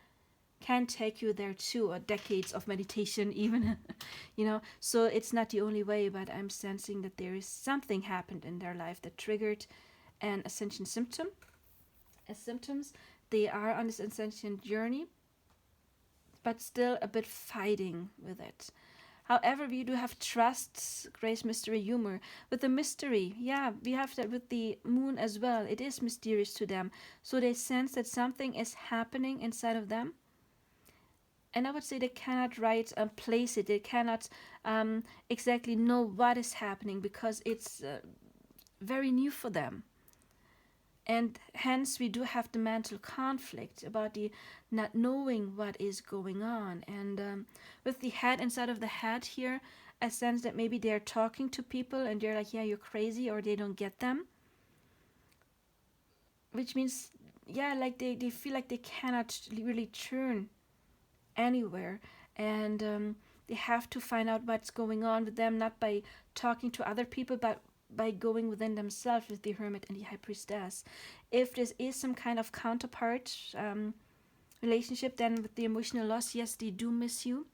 Speaker 1: can take you there too, or decades of meditation even. You know, so it's not the only way, but I'm sensing that there is something happened in their life that triggered an ascension symptom. As symptoms, they are on this ascension journey, but still a bit fighting with it. However, we do have trust, grace, mystery, humor. With the mystery, yeah, we have that with the moon as well. It is mysterious to them. So they sense that something is happening inside of them. And I would say they cannot place it. They cannot exactly know what is happening, because it's very new for them. And hence we do have the mental conflict about the not knowing what is going on. And with the head inside of the head here, I sense that maybe they're talking to people and they're like, yeah, you're crazy, or they don't get them. Which means, yeah, like they feel like they cannot really turn anywhere. And they have to find out what's going on with them, not by talking to other people, but by going within themselves, with the hermit and the high priestess. If this is some kind of counterpart relationship, then with the emotional loss, yes, they do miss you.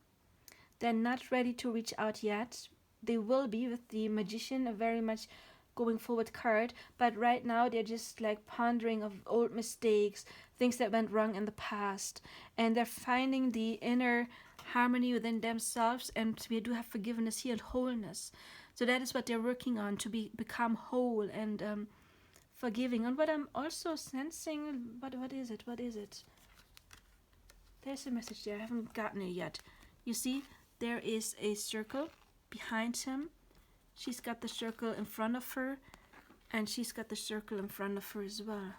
Speaker 1: They're not ready to reach out yet. They will be with the magician, a very much going forward card, but right now they're just like pondering of old mistakes, things that went wrong in the past, and they're finding the inner harmony within themselves, and we do have forgiveness here and wholeness. So that is what they're working on, to become whole and forgiving. And what I'm also sensing, what is it? What is it? There's a message there. I haven't gotten it yet. You see, there is a circle behind him. She's got the circle in front of her, and she's got the circle in front of her as well.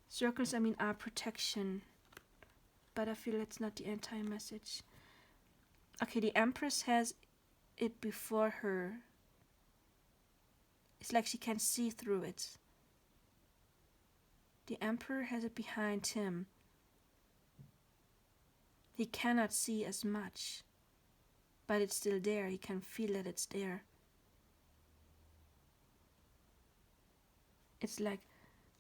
Speaker 1: Circles, I mean, are protection, but I feel it's not the entire message. Okay, the Empress has it before her. It's like she can see through it. The Emperor has it behind him. He cannot see as much, but it's still there. He can feel that it's there. It's like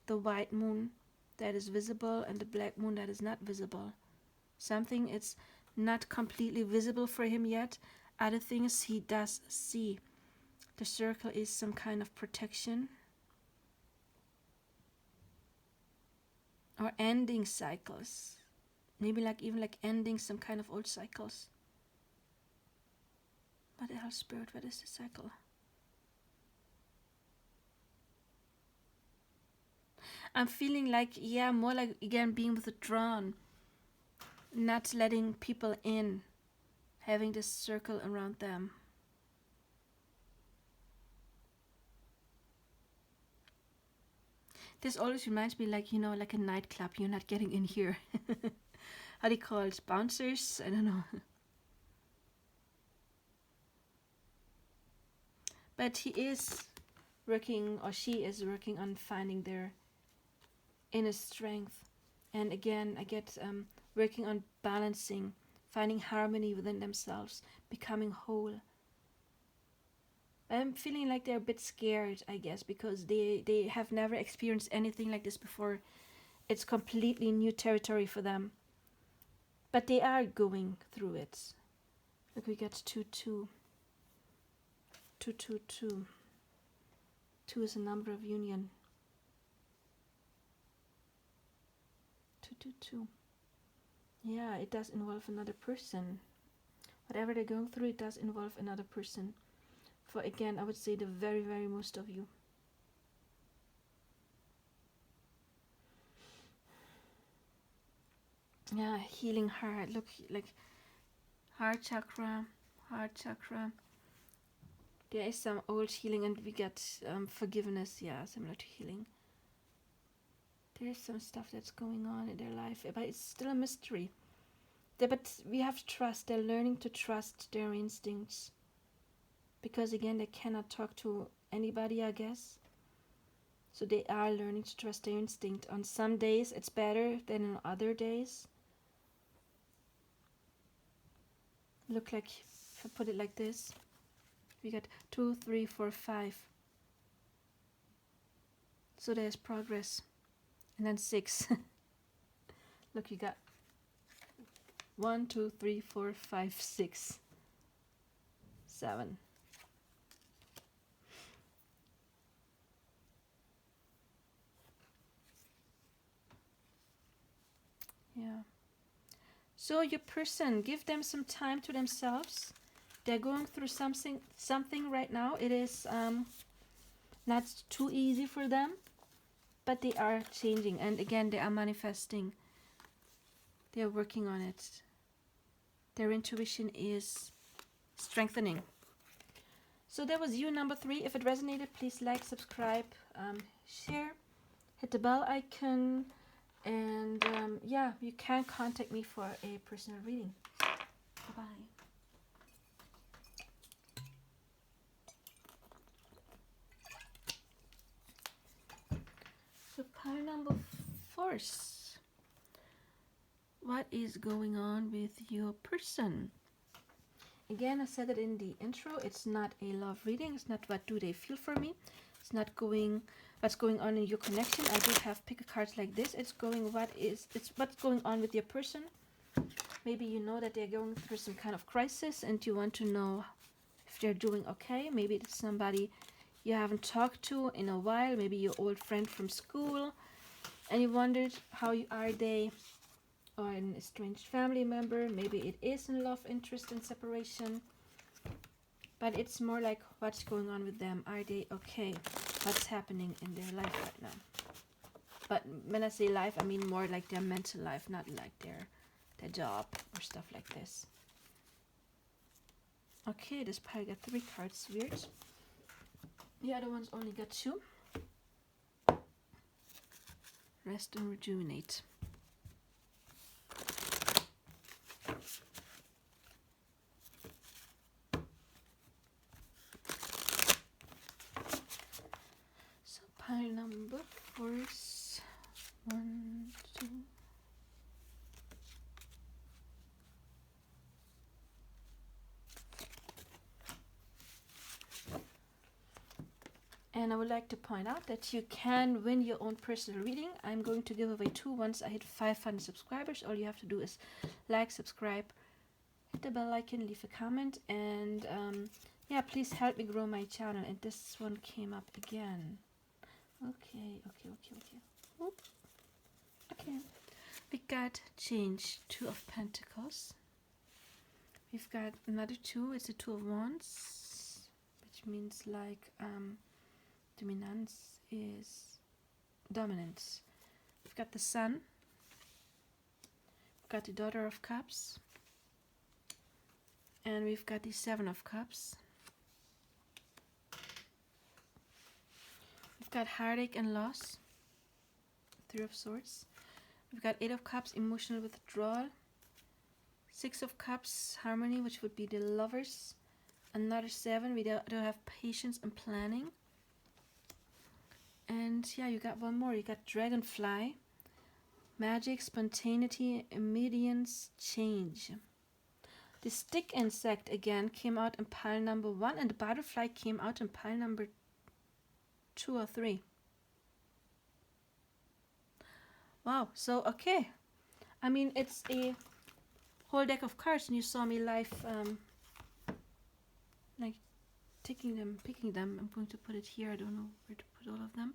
Speaker 1: the white moon that is visible and the black moon that is not visible. Something it's not completely visible for him yet. Other things he does see. The circle is some kind of protection, or ending cycles. Maybe even ending some kind of old cycles. What the hell, Spirit? What is the cycle? I'm feeling like, yeah, more like, again, being withdrawn. Not letting people in. Having this circle around them. This always reminds me, like a nightclub. You're not getting in here. How do you call it? Bouncers? I don't know. But he is working, or she is working on finding their inner strength. And again, I get working on balancing, finding harmony within themselves, becoming whole. I'm feeling like they're a bit scared, I guess, because they have never experienced anything like this before. It's completely new territory for them. But they are going through it. Look, we got 2-2. 2-2-2. 2 is a number of union. 2-2-2. Yeah, it does involve another person. Whatever they're going through, it does involve another person. For again, I would say the very, very most of you. Yeah, healing heart. Look, like heart chakra, heart chakra. There is some old healing, and we get forgiveness. Yeah, similar to healing. There is some stuff that's going on in their life, but it's still a mystery. But we have to trust. They're learning to trust their instincts. Because again, they cannot talk to anybody, I guess. So they are learning to trust their instinct. On some days it's better than on other days. Look, like, if I put it like this, we got 2, 3, 4, 5. So there's progress. And then 6. Look, you got 1, 2, 3, 4, 5, 6, 7. Yeah. So your person, give them some time to themselves. They're going through something right now. It is not too easy for them, but they are changing, and again they are manifesting. They are working on it. Their intuition is strengthening. So that was you, number 3. If it resonated, please like, subscribe, share, hit the bell icon, and yeah, you can contact me for a personal reading. Bye-bye. So pile number 4. What is going on with your person? Again, I said it in the intro, it's not a love reading. It's not what do they feel for me. It's not going what's going on in your connection. I do have pick a cards like this. It's what's going on with your person. Maybe you know that they're going through some kind of crisis and you want to know if they're doing okay. Maybe it's somebody you haven't talked to in a while. Maybe your old friend from school, and you wondered how are they, or an estranged family member. Maybe it is in love interest and separation, but it's more like what's going on with them. Are they okay? What's happening in their life right now? But when I say life, I mean more like their mental life, not like their job or stuff like this. Okay, this pile got 3 cards. Weird. The other ones only got 2. Rest and rejuvenate. So pile number 4 is 1, 2. And I would like to point out that you can win your own personal reading. I'm going to give away 2 once I hit 500 subscribers. All you have to do is like, subscribe, hit the bell icon, leave a comment, and yeah, please help me grow my channel. And this one came up again. Okay. Oop. Okay. We got change, 2 of Pentacles. We've got another 2. It's a 2 of Wands, which means like dominance is dominance. We've got the Sun. We've got the Daughter of Cups. And we've got the 7 of Cups. We've got heartache and loss. 3 of Swords. We've got 8 of Cups, emotional withdrawal. 6 of Cups, harmony, which would be the Lovers. Another 7, we don't have patience and planning. And yeah, you got one more. You got Dragonfly, magic, spontaneity, immediate change. The stick insect again came out in pile number 1, and the butterfly came out in pile number 2 or 3. Wow, so okay. I mean, it's a whole deck of cards, and you saw me live, like picking them. I'm going to put it here. I don't know where to put all of them.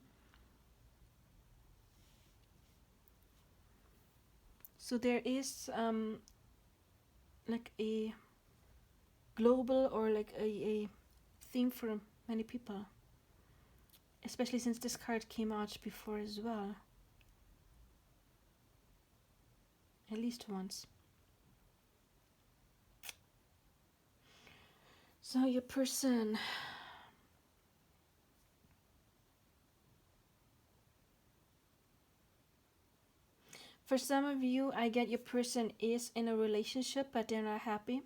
Speaker 1: So there is like a global or like a theme for many people, especially since this card came out before as well. At least once. So your person, for some of you, I get your person is in a relationship, but they're not happy.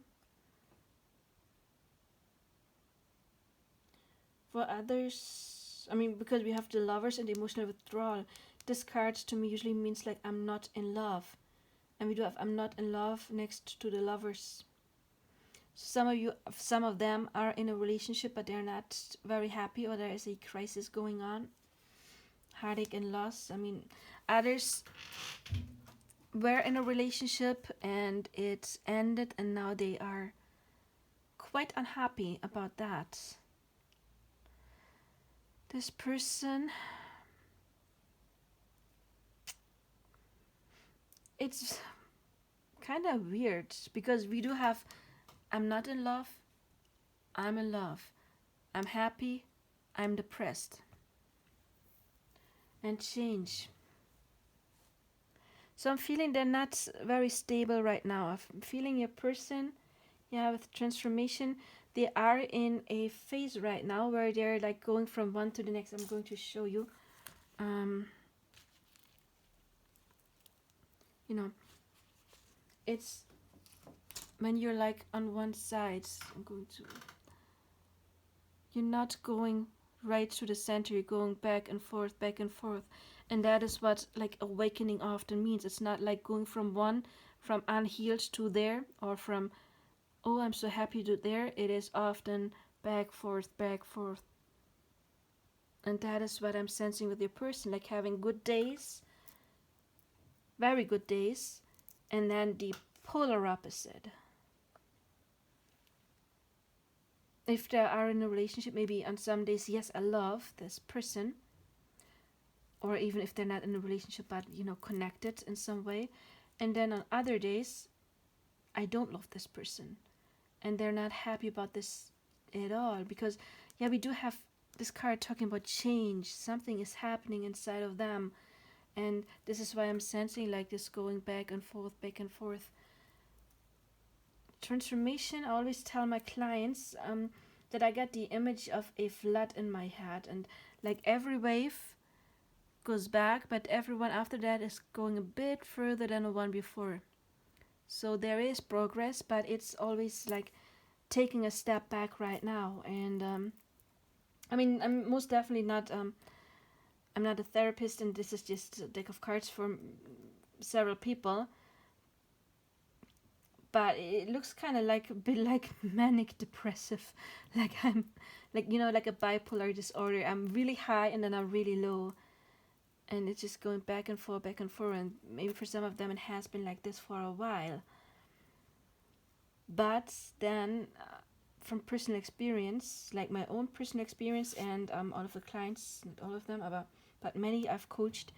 Speaker 1: For others, I mean, because we have the lovers and the emotional withdrawal, this card to me usually means like I'm not in love. And we do have I'm not in love next to the lovers. Some of them are in a relationship, but they're not very happy, or there is a crisis going on, heartache and loss. I mean, others were in a relationship and it ended, and now they are quite unhappy about that. This person, it's kind of weird because we do have I'm not in love, I'm in love, I'm happy, I'm depressed, and change. So I'm feeling they're not very stable right now. I'm feeling your person, yeah, with transformation, they are in a phase right now where they're like going from one to the next. I'm going to show you. You know, it's when you're like on one side, you're not going right to the center, you're going back and forth, back and forth. And that is what like awakening often means. It's not like going from unhealed to there, or from, oh, I'm so happy to there. It is often back, forth, back, forth. And that is what I'm sensing with your person, like having good days, very good days, and then the polar opposite. If they are in a relationship, maybe on some days, yes, I love this person, or even if they're not in a relationship but connected in some way, and then on other days I don't love this person and they're not happy about this at all, because yeah, we do have this card talking about change. Something is happening inside of them, and this is why I'm sensing like this going back and forth, back and forth. Transformation, I always tell my clients that I get the image of a flood in my head, and like every wave goes back, but everyone after that is going a bit further than the one before. So there is progress, but it's always like taking a step back right now. And I mean, I'm most definitely not. I'm not a therapist, and this is just a deck of cards for several people. But it looks kind of like a bit like manic depressive, like I'm, like like a bipolar disorder. I'm really high and then I'm really low, and it's just going back and forth, back and forth. And maybe for some of them it has been like this for a while. But then, from personal experience, like my own personal experience, and all of the clients, not all of them, but many I've coached,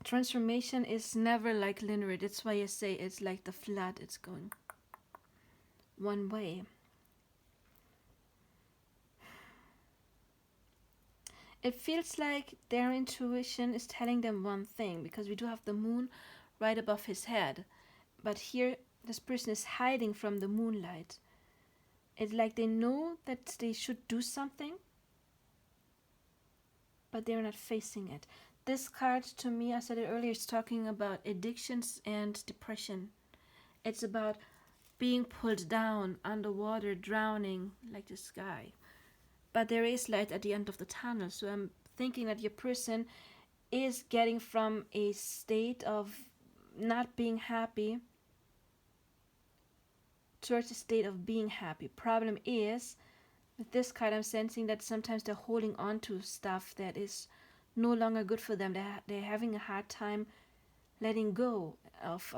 Speaker 1: transformation is never like linear. That's why I say it's like the flood. It's going one way. It feels like their intuition is telling them one thing, because we do have the moon right above his head, but here this person is hiding from the moonlight. It's like they know that they should do something, but they're not facing it. This card, to me, I said it earlier, is talking about addictions and depression. It's about being pulled down, underwater, drowning like this guy. But there is light at the end of the tunnel, so I'm thinking that your person is getting from a state of not being happy towards a state of being happy. Problem is, with this card, I'm sensing that sometimes they're holding on to stuff that is no longer good for them. They're having a hard time letting go of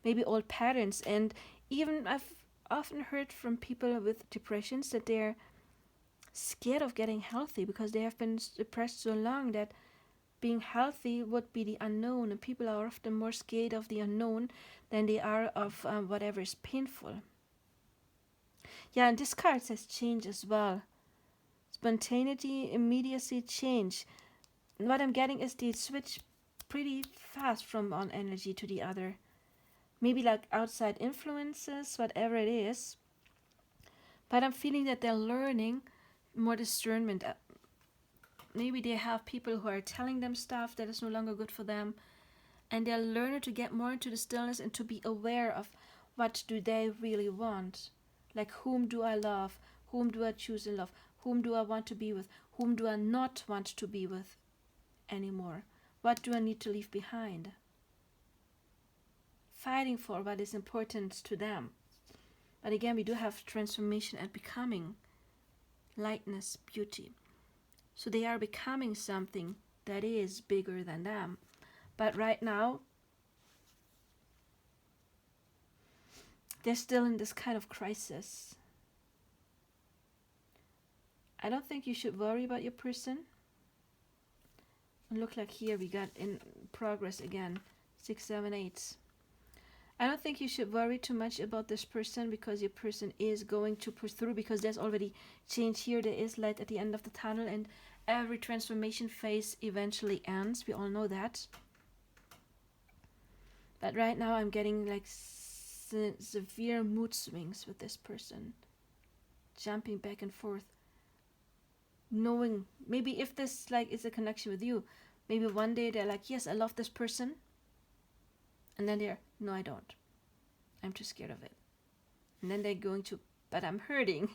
Speaker 1: maybe old patterns. And even I've often heard from people with depressions that they're scared of getting healthy because they have been depressed so long that being healthy would be the unknown, and people are often more scared of the unknown than they are of whatever is painful. Yeah, and this card says change as well. Spontaneity, immediacy, change. And what I'm getting is the switch pretty fast from one energy to the other. Maybe like outside influences, whatever it is. But I'm feeling that they're learning more discernment. Maybe they have people who are telling them stuff that is no longer good for them. And they're learning to get more into the stillness and to be aware of what do they really want. Like, whom do I love? Whom do I choose in love? Whom do I want to be with? Whom do I not want to be with anymore? What do I need to leave behind? Fighting for what is important to them. But again, we do have transformation and becoming, lightness, beauty. So they are becoming something that is bigger than them. But right now, they're still in this kind of crisis. I don't think you should worry about your person. And look, like here we got in progress again, 6, 7, 8. I don't think you should worry too much about this person, because your person is going to push through, because there's already change here. There is light at the end of the tunnel, and every transformation phase eventually ends. We all know that. But right now I'm getting like severe mood swings with this person. Jumping back and forth. Knowing, maybe if this like is a connection with you, maybe one day they're like, yes, I love this person. And then they're, no, I don't. I'm too scared of it. And then they're going to, but I'm hurting.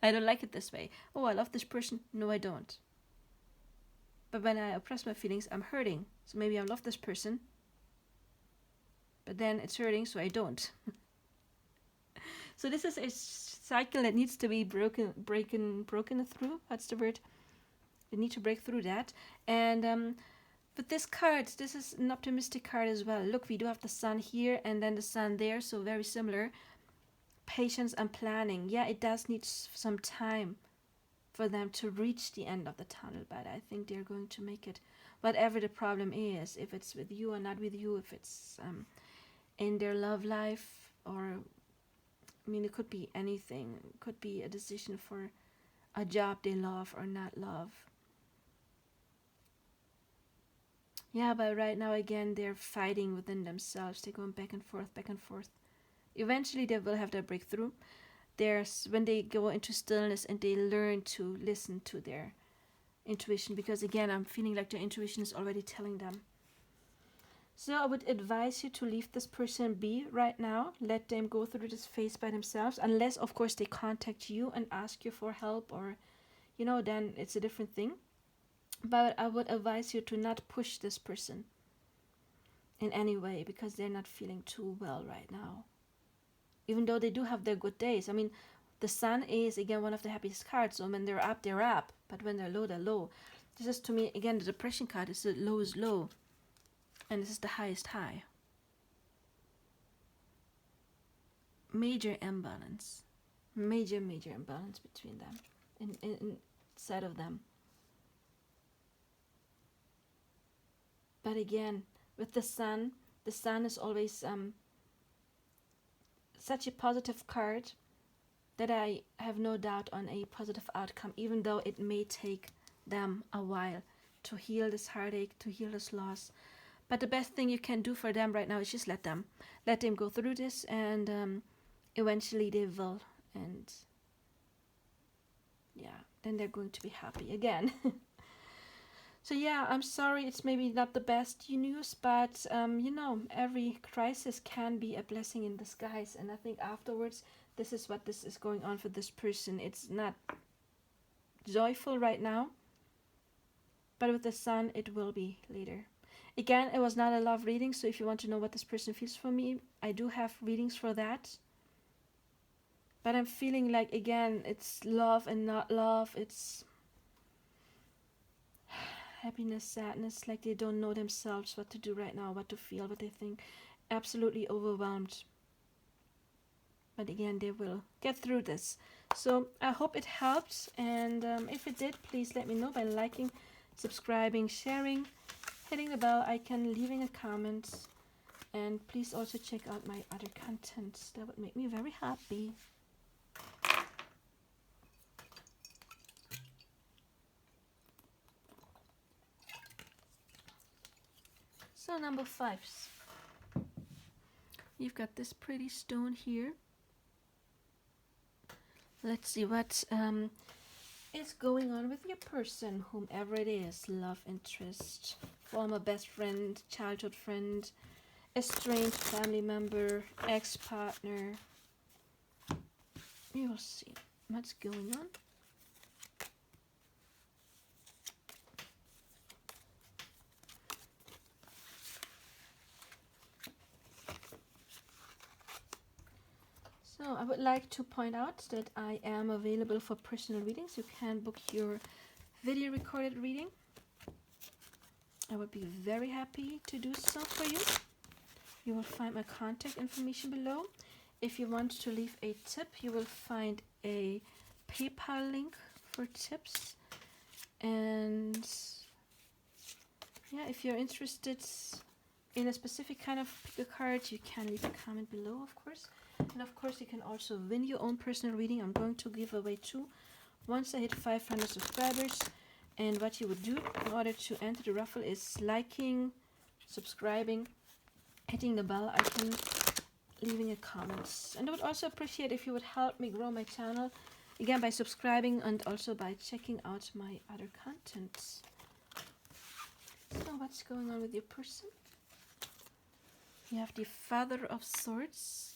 Speaker 1: I don't like it this way. Oh, I love this person. No, I don't. But when I oppress my feelings, I'm hurting. So maybe I love this person. But then it's hurting, so I don't. So this is a cycle that needs to be broken through. That's the word. We need to break through that. And with this card, this is an optimistic card as well. Look, we do have the sun here and then the sun there, so very similar. Patience and planning. Yeah, it does need some time for them to reach the end of the tunnel, but I think they're going to make it. Whatever the problem is, if it's with you or not with you, if it's in their love life, or I mean, it could be anything. It could be a decision for a job they love or not love. Yeah, but right now again they're fighting within themselves. They're going back and forth, back and forth. Eventually they will have their breakthrough. There's when they go into stillness and they learn to listen to their intuition, because again I'm feeling like their intuition is already telling them. So I would advise you to leave this person be right now. Let them go through this phase by themselves, unless of course they contact you and ask you for help, or then it's a different thing. But I would advise you to not push this person in any way, because they're not feeling too well right now. Even though they do have their good days. I mean, the sun is again one of the happiest cards. So when they're up, they're up. But when they're low, they're low. This is, to me, again, the depression card is the lowest low. And this is the highest high. Major imbalance. Major imbalance between them. Inside of them. But again, with the sun is always such a positive card that I have no doubt on a positive outcome, even though it may take them a while to heal this heartache, to heal this loss. But the best thing you can do for them right now is just let them go through this, and eventually they will. And yeah, then they're going to be happy again. So yeah, I'm sorry, it's maybe not the best news, but every crisis can be a blessing in disguise. And I think afterwards, this is what this is going on for this person. It's not joyful right now, but with the sun, it will be later. Again, it was not a love reading, so if you want to know what this person feels for me, I do have readings for that. But I'm feeling like, again, it's love and not love. It's happiness, sadness, like they don't know themselves what to do right now, what to feel, what they think. Absolutely overwhelmed. But again, they will get through this. So I hope it helped, and if it did, please let me know by liking, subscribing, sharing, hitting the bell icon, leaving a comment, and please also check out my other content. That would make me very happy. So number 5. You've got this pretty stone here. Let's see what is going on with your person, whomever it is. Love interest, former best friend, childhood friend, estranged family member, ex-partner. You will see what's going on. So I would like to point out that I am available for personal readings. You can book your video recorded reading. I would be very happy to do so for you. You will find my contact information below. If you want to leave a tip, you will find a PayPal link for tips. And yeah, if you're interested in a specific kind of pick a card, you can leave a comment below, of course. And of course, you can also win your own personal reading. I'm going to give away 2 once I hit 500 subscribers. And what you would do in order to enter the raffle is liking, subscribing, hitting the bell icon, leaving a comment. And I would also appreciate if you would help me grow my channel, again by subscribing and also by checking out my other content. So what's going on with your person? You have the Father of Swords,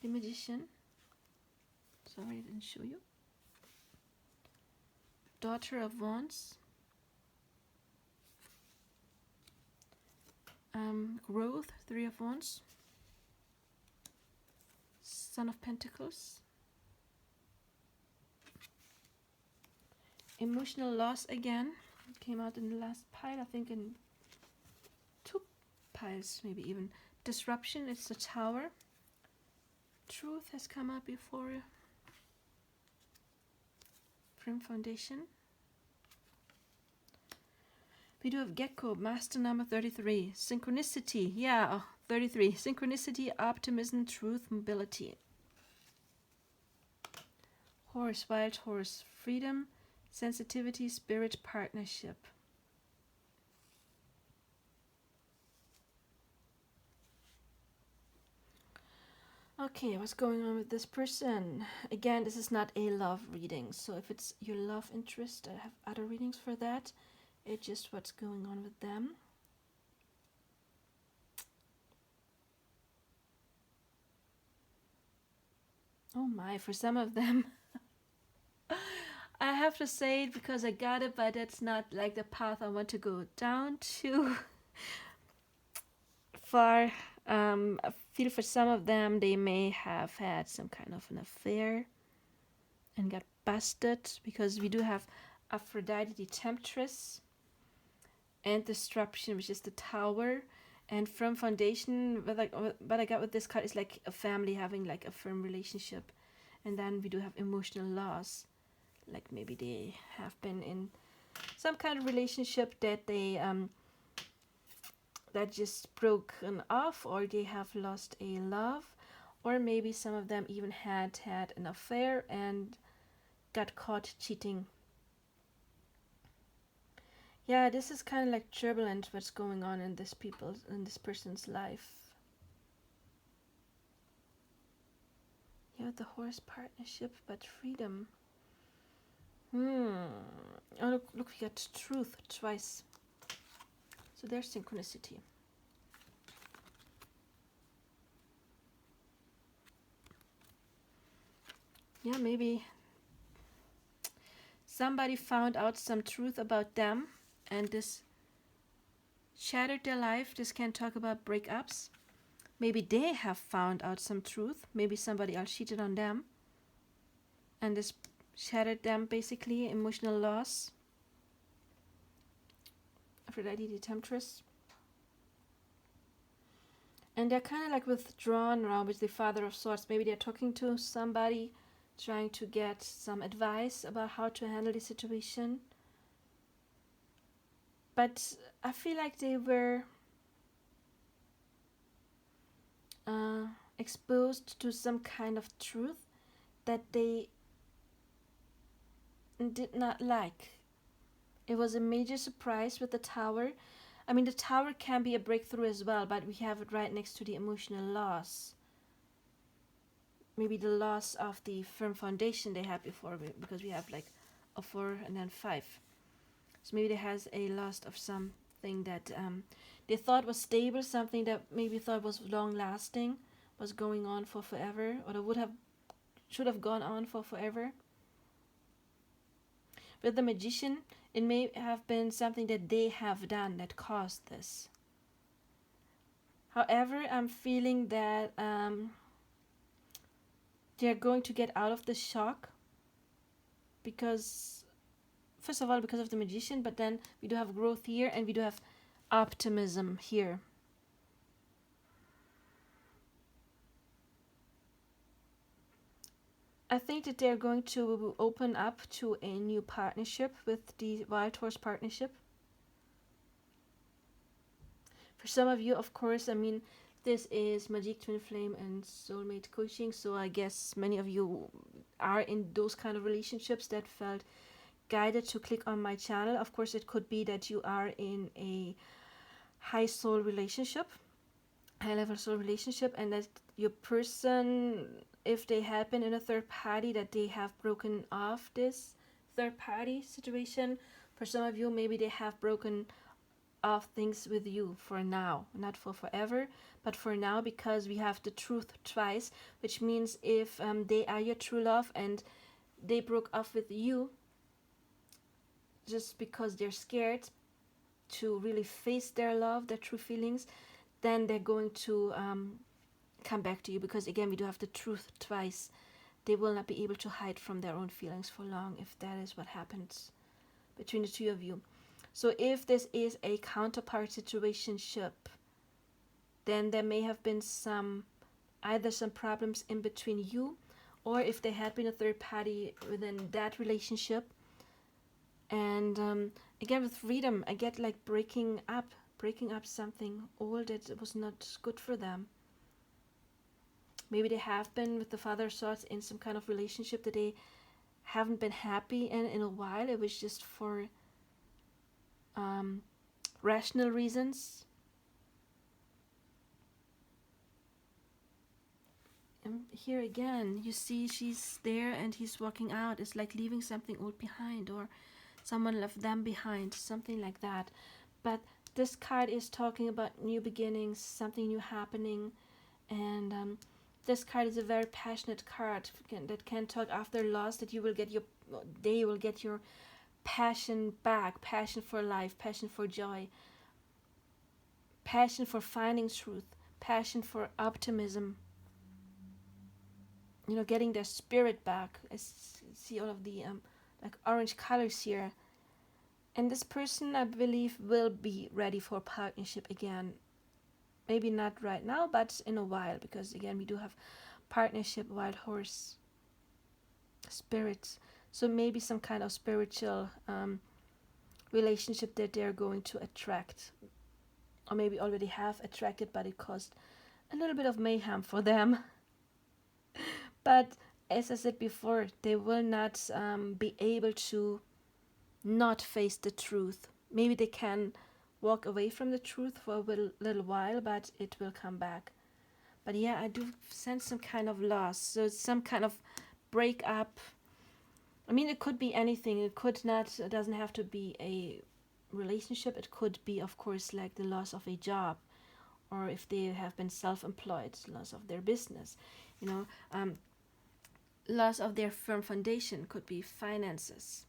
Speaker 1: the Magician, sorry I didn't show you, Daughter of Wands, Growth, 3 of Wands, Son of Pentacles, Emotional Loss again, it came out in the last pile, I think in 2 piles maybe even. Disruption, it's the Tower. Truth has come up before. Firm Foundation. We do have Gecko, Master number 33. Synchronicity, yeah, 33. Synchronicity, Optimism, Truth, Mobility. Horse, Wild Horse, Freedom, Sensitivity, Spirit, Partnership. Okay, what's going on with this person? Again, this is not a love reading, so if it's your love interest, I have other readings for that. It's just what's going on with them. Oh my, for some of them, I have to say it because I got it, but it's not like the path I want to go down too far. I feel for some of them, they may have had some kind of an affair and got busted, because we do have Aphrodite, the Temptress, and Disruption, which is the Tower. And Firm Foundation, what I got with this card is like a family having like a firm relationship. And then we do have Emotional Loss, like maybe they have been in some kind of relationship that they that just broken off, or they have lost a love, or maybe some of them even had an affair and got caught cheating. Yeah, this is kind of like turbulent what's going on in this person's life. Yeah, the Horse, Partnership, but freedom. Oh, look, we got Truth twice. So there's synchronicity. Yeah, maybe somebody found out some truth about them, and this shattered their life. This can talk about breakups. Maybe they have found out some truth. Maybe somebody else cheated on them, and this shattered them, basically. Emotional loss. Aphrodite, the Temptress. And they're kind of like withdrawn around with the Father of Swords. Maybe they're talking to somebody, trying to get some advice about how to handle the situation. But I feel like they were exposed to some kind of truth that they did not like. It was a major surprise with the Tower. I mean, the Tower can be a breakthrough as well, but we have it right next to the emotional loss. Maybe the loss of the firm foundation they had before, because we have like a 4 and then 5. So maybe there has a loss of something that they thought was stable, something that maybe thought was long lasting, was going on for forever, or that should have gone on for forever. With the Magician, it may have been something that they have done that caused this. However, I'm feeling that they're going to get out of the shock because, first of all, because of the Magician, but then we do have growth here and we do have optimism here. I think that they're going to open up to a new partnership with the Wild Horse partnership. For some of you, of course, I mean, this is Magic Twin Flame and Soulmate Coaching, so I guess many of you are in those kind of relationships that felt guided to click on my channel. Of course, it could be that you are in a high soul relationship, high level soul relationship, and that your person, if they have been in a third party, that they have broken off this third party situation. For some of you, maybe they have broken off things with you for now, not for forever, but for now, because we have the truth twice, which means if they are your true love and they broke off with you just because they're scared to really face their love, their true feelings, then they're going to come back to you, because again, we do have the truth twice. They will not be able to hide from their own feelings for long if that is what happens between the two of you. So if this is a counterpart situationship, then there may have been either some problems in between you, or if there had been a third party within that relationship. And again, with freedom, I get like breaking up something old that was not good for them. Maybe they have been with the Father of Swords in some kind of relationship that they haven't been happy in a while. It was just for rational reasons. And here again, you see she's there and he's walking out. It's like leaving something old behind, or someone left them behind, something like that. But this card is talking about new beginnings, something new happening, and this card is a very passionate card that can talk after loss, that they will get your passion back, passion for life, passion for joy, passion for finding truth, passion for optimism, getting their spirit back. I see all of the like orange colors here. And this person, I believe, will be ready for partnership again. Maybe not right now, but in a while, because again, we do have partnership, wild horse, spirits. So maybe some kind of spiritual relationship that they're going to attract, or maybe already have attracted, but it caused a little bit of mayhem for them. But as I said before, they will not be able to not face the truth. Maybe they can walk away from the truth for a little while, but it will come back. But yeah, I do sense some kind of loss. So it's some kind of breakup. I mean, it could be anything. It doesn't have to be a relationship. It could be, of course, like the loss of a job, or if they have been self-employed, loss of their business, loss of their firm foundation, could be finances.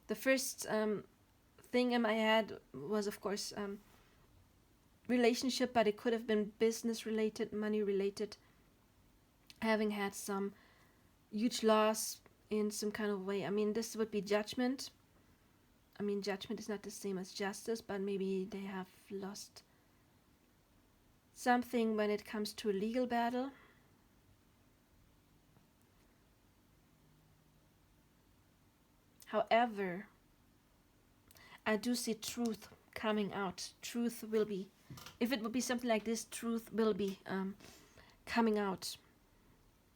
Speaker 1: The first thing in my head was, of course, relationship, but it could have been business related, money related, having had some huge loss in some kind of way. I mean, this would be judgment. I mean, judgment is not the same as justice, but maybe they have lost something when it comes to a legal battle. However, I do see truth coming out. Truth will be, if it would be something like this, truth will be coming out.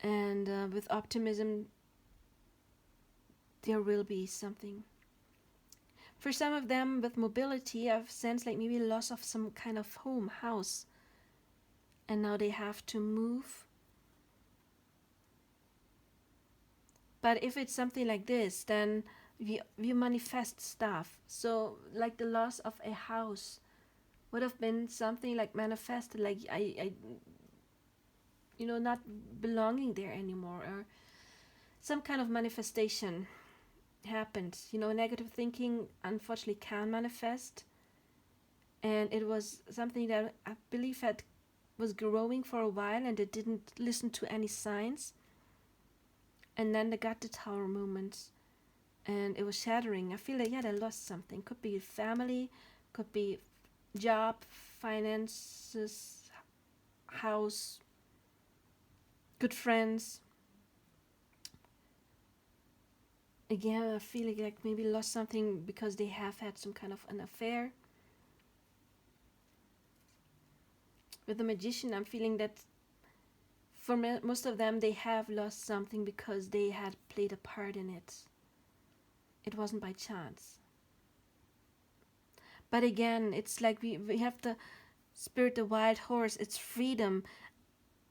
Speaker 1: And with optimism, there will be something. For some of them with mobility, I've sensed like maybe loss of some kind of home, house. And now they have to move. But if it's something like this, then we manifest stuff. So like the loss of a house would have been something like manifested, like I not belonging there anymore, or some kind of manifestation happened. Negative thinking unfortunately can manifest, and it was something that I believe was growing for a while, and it didn't listen to any signs. And then they got the Tower moment, and it was shattering. I feel like, they lost something. Could be family, could be job, finances, house, good friends. Again, I feel like maybe lost something because they have had some kind of an affair. With the Magician, I'm feeling that for most of them, they have lost something because they had played a part in it. It wasn't by chance. But again, it's like we have the spirit, the wild horse. It's freedom.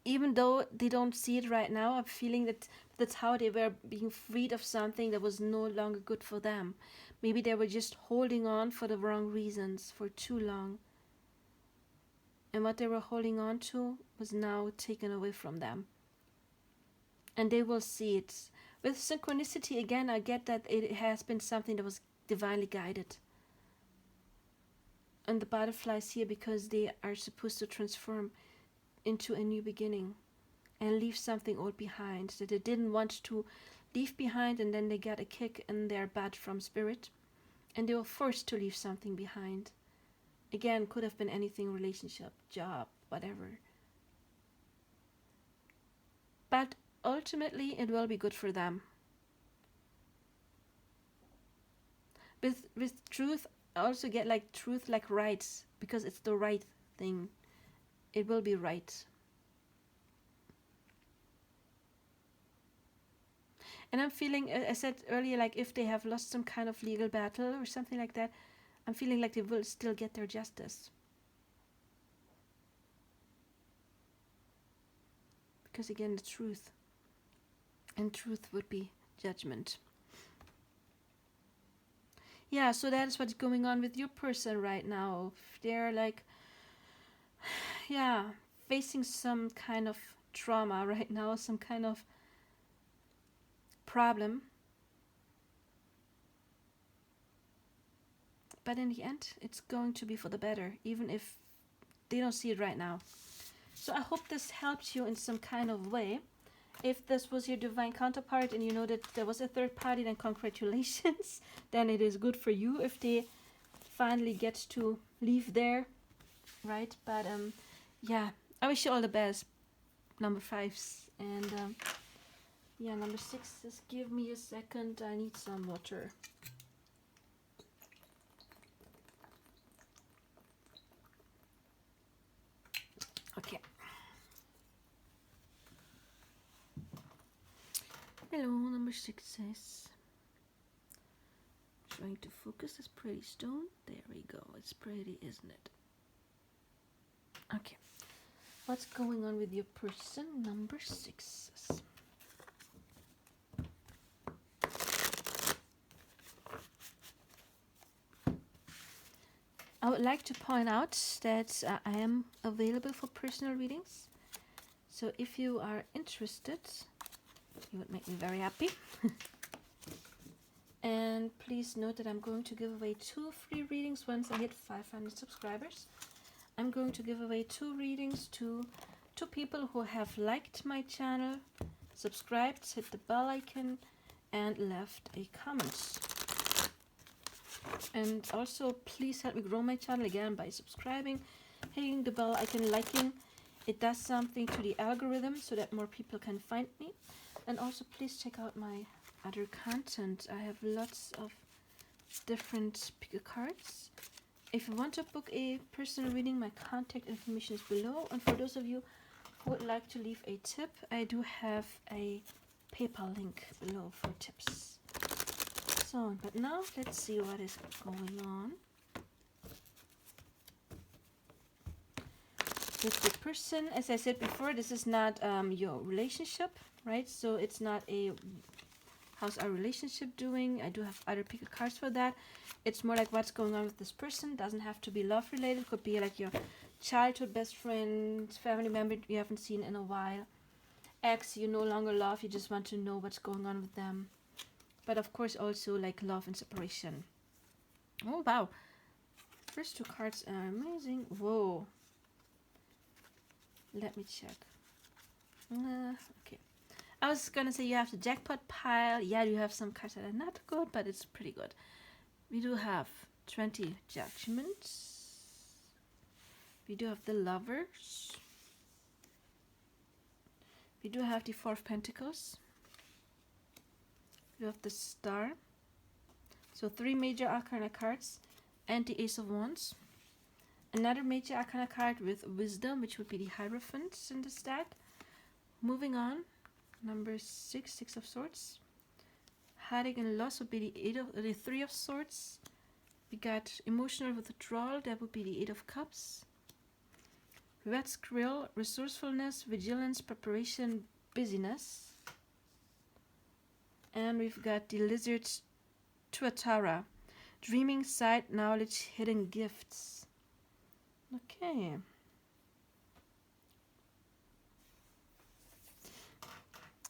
Speaker 1: Even though they don't see it right now, I'm feeling that that's how they were being freed of something that was no longer good for them. Maybe they were just holding on for the wrong reasons for too long. And what they were holding on to was now taken away from them. And they will see it. With synchronicity, again, I get that it has been something that was divinely guided. And the butterflies here because they are supposed to transform into a new beginning and leave something old behind that they didn't want to leave behind, and then they got a kick in their butt from spirit and they were forced to leave something behind. Again, could have been anything, relationship, job, whatever. But ultimately it will be good for them. With truth, I also get like truth like rights, because it's the right thing. It will be right. And I'm feeling, I said earlier, like if they have lost some kind of legal battle or something like that, I'm feeling like they will still get their justice. Because again, the truth. And truth would be judgment. Yeah, so that is what's going on with your person right now. They're like, facing some kind of trauma right now, some kind of problem. But in the end, it's going to be for the better, even if they don't see it right now. So I hope this helped you in some kind of way. If this was your divine counterpart and you know that there was a third party, then congratulations. Then it is good for you if they finally get to leave there, right? But I wish you all the best, number 5s. And number 6s, give me a second. I need some water. Okay. Hello, number 6s. Trying to focus this pretty stone. There we go. It's pretty, isn't it? Okay. What's going on with your person, number 6s? I would like to point out that I am available for personal readings. So if you are interested, you would make me very happy. And please note that I'm going to give away 2 free readings once I hit 500 subscribers. I'm going to give away 2 readings to 2 people who have liked my channel, subscribed, hit the bell icon, and left a comment. And also, please help me grow my channel again by subscribing, hitting the bell icon, liking. It does something to the algorithm so that more people can find me. And also, please check out my other content. I have lots of different pick cards. If you want to book a personal reading, my contact information is below. And for those of you who would like to leave a tip, I do have a PayPal link below for tips. zone. But now let's see what is going on with the person. As I said before, this is not your relationship, right? So it's not a how's our relationship doing. I do have other pick of cards for that. It's more like what's going on with this person. Doesn't have to be love related. Could be like your childhood best friend, family member you haven't seen in a while, ex you no longer love, you just want to know what's going on with them. But of course also like love and separation. Oh wow, first two cards are amazing. Whoa, let me check. Okay, I was gonna say you have the jackpot pile. Yeah, you have some cards that are not good, but it's pretty good. We do have 20 judgments. We do have the lovers. We do have the Four of Pentacles. We have the Star. So 3 major arcana cards and the Ace of Wands. Another major arcana card with Wisdom, which would be the Hierophant in this deck. Moving on, number 6, Six of Swords. Heartache and loss would be the Three of Swords. We got emotional withdrawal, that would be the Eight of Cups. WHATS, resourcefulness, vigilance, preparation, busyness. And we've got the Lizard Tuatara, dreaming, sight, knowledge, hidden gifts. Okay.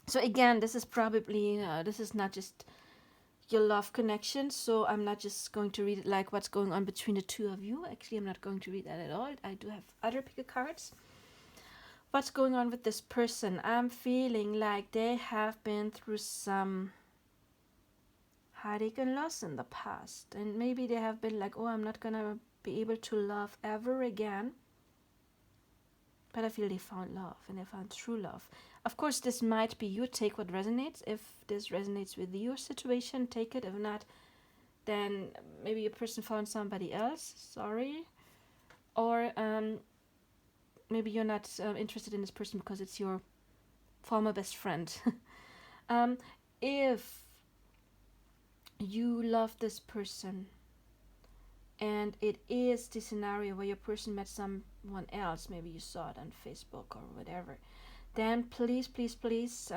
Speaker 1: So again, this is probably, this is not just your love connection, so I'm not just going to read it like what's going on between the two of you. Actually, I'm not going to read that at all. I do have other pick of cards. What's going on with this person? I'm feeling like they have been through some heartache and loss in the past, and maybe they have been like, oh, I'm not gonna be able to love ever again. But I feel they found love, and they found true love. Of course, this might be you. Take what resonates. If this resonates with your situation, take it. If not, then maybe a person found somebody else. Sorry. Or maybe you're not interested in this person because it's your former best friend. If you love this person, and it is the scenario where your person met someone else, maybe you saw it on Facebook or whatever, then please, please, please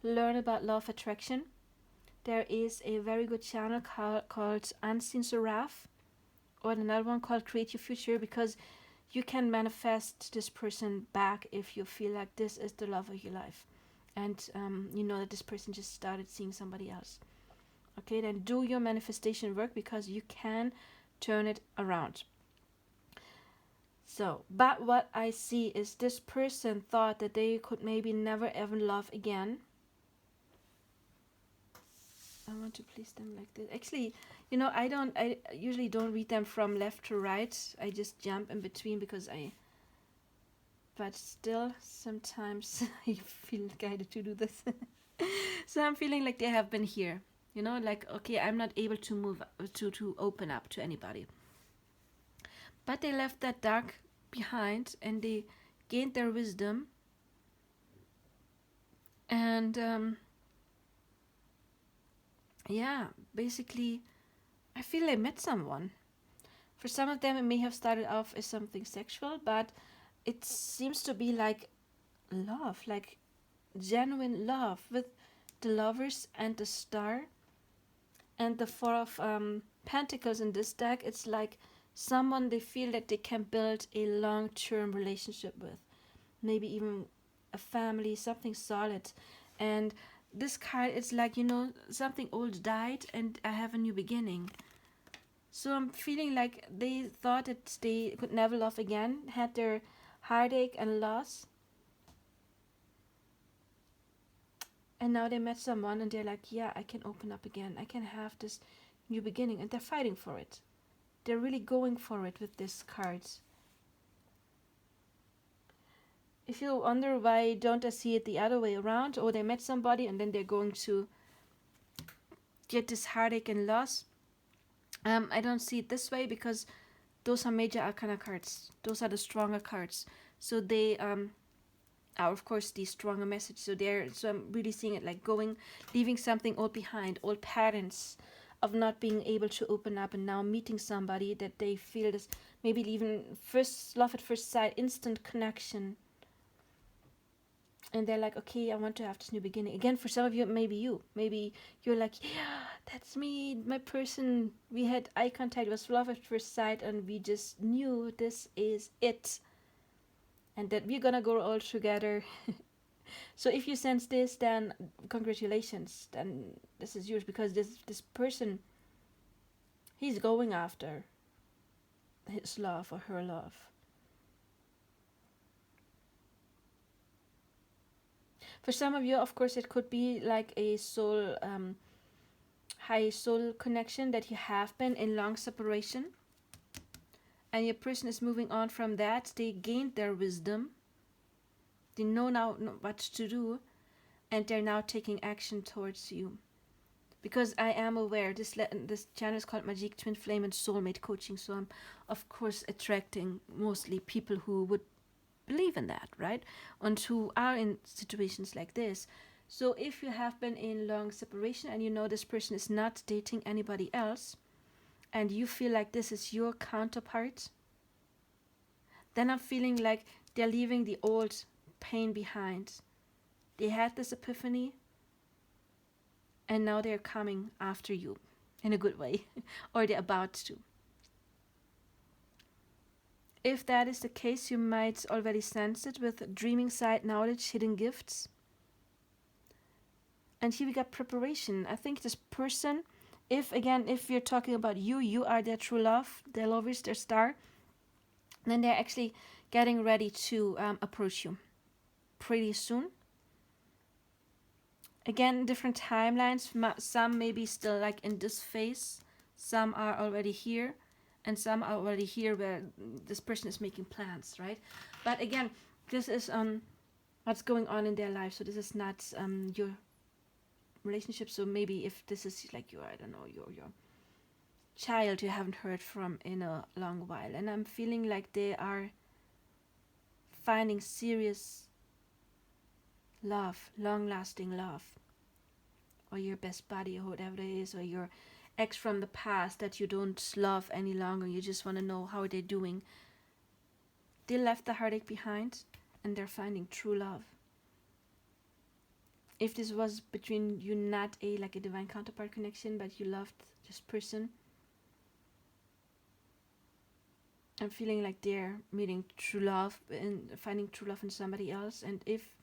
Speaker 1: learn about law of attraction. There is a very good channel called Unseen Seraph, or another one called Create Your Future, because you can manifest this person back if you feel like this is the love of your life, and you know that this person just started seeing somebody else. Okay, then do your manifestation work, because you can turn it around. So, but what I see is this person thought that they could maybe never ever love again. I want to place them like this. Actually, you know, I usually don't read them from left to right. I just jump in between because but still sometimes I feel guided to do this. So I'm feeling like they have been here. You know, like, okay, I'm not able to move, to open up to anybody. But they left that dark behind, and they gained their wisdom. And, yeah, basically, I feel they met someone. For some of them, it may have started off as something sexual, but it seems to be like love, like genuine love, with the Lovers and the Star. And the Four of Pentacles in this deck, it's like someone they feel that they can build a long-term relationship with. Maybe even a family, something solid. And this card, it's like, you know, something old died and I have a new beginning. So I'm feeling like they thought that they could never love again, had their heartache and loss. And now they met someone and they're like, yeah, I can open up again. I can have this new beginning. And they're fighting for it. They're really going for it with this card. If you wonder why don't I see it the other way around, or they met somebody and then they're going to get this heartache and loss, I don't see it this way, because those are major arcana cards. Those are the stronger cards. So they are of course the stronger message. So I'm really seeing it like leaving something old behind, old patterns of not being able to open up, and now meeting somebody that they feel this, maybe even first love at first sight, instant connection, and they're like, okay, I want to have this new beginning again. For some of you, maybe you're like, yeah, that's me, my person. We had eye contact, it was love at first sight, and we just knew this is it, and that we're gonna go all together. So if you sense this, then congratulations, then this is yours, because this person, he's going after his love or her love. For some of you, of course, it could be like a high soul connection that you have been in long separation, and your person is moving on from that. They gained their wisdom. They know now what to do, and they're now taking action towards you. Because I am aware, this channel is called Magic Twin Flame and Soulmate Coaching, so I'm of course attracting mostly people who would believe in that, right? And who are in situations like this. So if you have been in long separation and you know this person is not dating anybody else, and you feel like this is your counterpart, then I'm feeling like they're leaving the old pain behind. They had this epiphany, and now they're coming after you in a good way, or they're about to. If that is the case, you might already sense it with dreaming side knowledge, hidden gifts. And here we got preparation. I think this person, if you're talking about you are their true love, their lovers, their star, then they're actually getting ready to approach you pretty soon. Again, different timelines. Some may be still like in this phase. Some are already here. And some are already here where this person is making plans, right? But again, this is what's going on in their life. So this is not your relationship. So maybe if this is like your, I don't know, your child you haven't heard from in a long while. And I'm feeling like they are finding serious love, long-lasting love. Or your best buddy or whatever it is, or your ex from the past that you don't love any longer, you just want to know how they're doing. They left the heartache behind and they're finding true love. If this was between you, not a divine counterpart connection, but you loved this person, I'm feeling like they're meeting true love and finding true love in somebody else. And if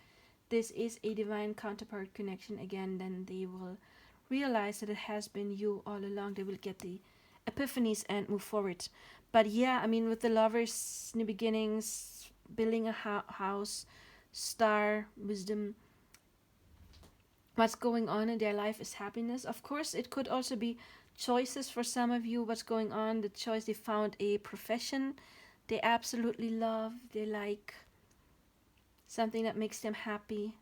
Speaker 1: this is a divine counterpart connection again, then they will realize that it has been you all along. They will get the epiphanies and move forward. But yeah, I mean, with the lovers, new beginnings, building a house, star, wisdom, what's going on in their life is happiness. Of course, it could also be choices for some of you. What's going on, the choice, they found a profession they absolutely love, they like something that makes them happy.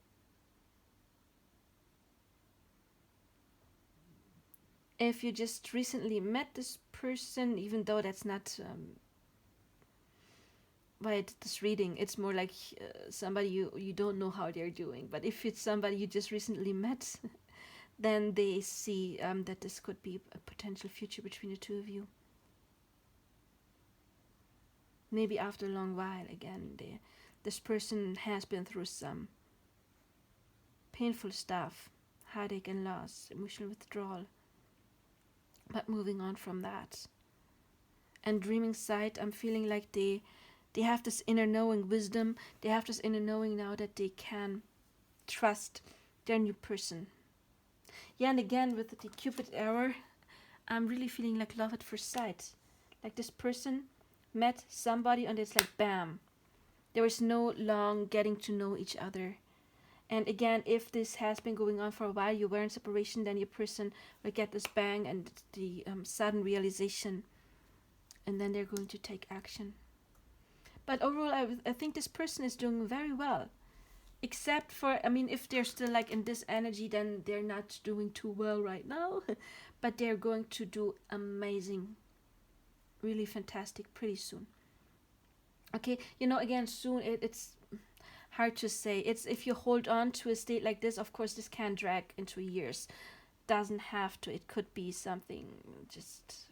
Speaker 1: If you just recently met this person, even though that's not why I did this reading, it's more like somebody you don't know how they're doing. But if it's somebody you just recently met, then they see that this could be a potential future between the two of you. Maybe after a long while, again, this person has been through some painful stuff, heartache and loss, emotional withdrawal, but moving on from that. And dreaming side, I'm feeling like they have this inner knowing wisdom. They have this inner knowing now that they can trust their new person. Yeah, and again, with the Cupid error, I'm really feeling like love at first sight. Like this person met somebody and it's like bam. There is no long getting to know each other. And again, if this has been going on for a while, you were in separation, then your person will get this bang and the sudden realization. And then they're going to take action. But overall, I think this person is doing very well. Except for, I mean, if they're still like in this energy, then they're not doing too well right now. But they're going to do amazing. Really fantastic pretty soon. Okay, again, soon it's hard to say. It's if you hold on to a state like this, of course, this can drag into years. Doesn't have to. It could be something just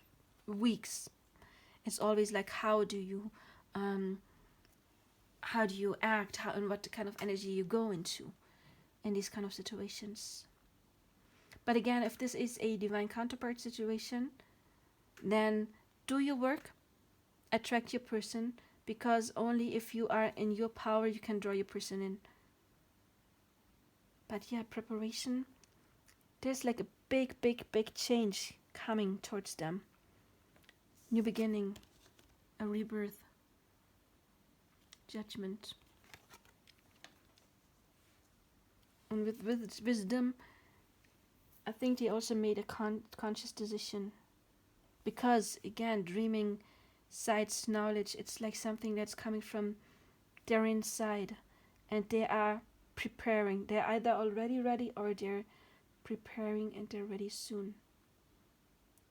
Speaker 1: weeks. It's always like, how do you act, how and what kind of energy you go into in these kind of situations. But again, if this is a divine counterpart situation, then do your work, attract your person, because only if you are in your power you can draw your person in. But yeah, preparation, there's like a big change coming towards them. New beginning, a rebirth, judgment. And with wisdom, I think they also made a conscious decision. Because, again, dreaming sides knowledge, it's like something that's coming from their inside. And they are preparing. They're either already ready or they're preparing and they're ready soon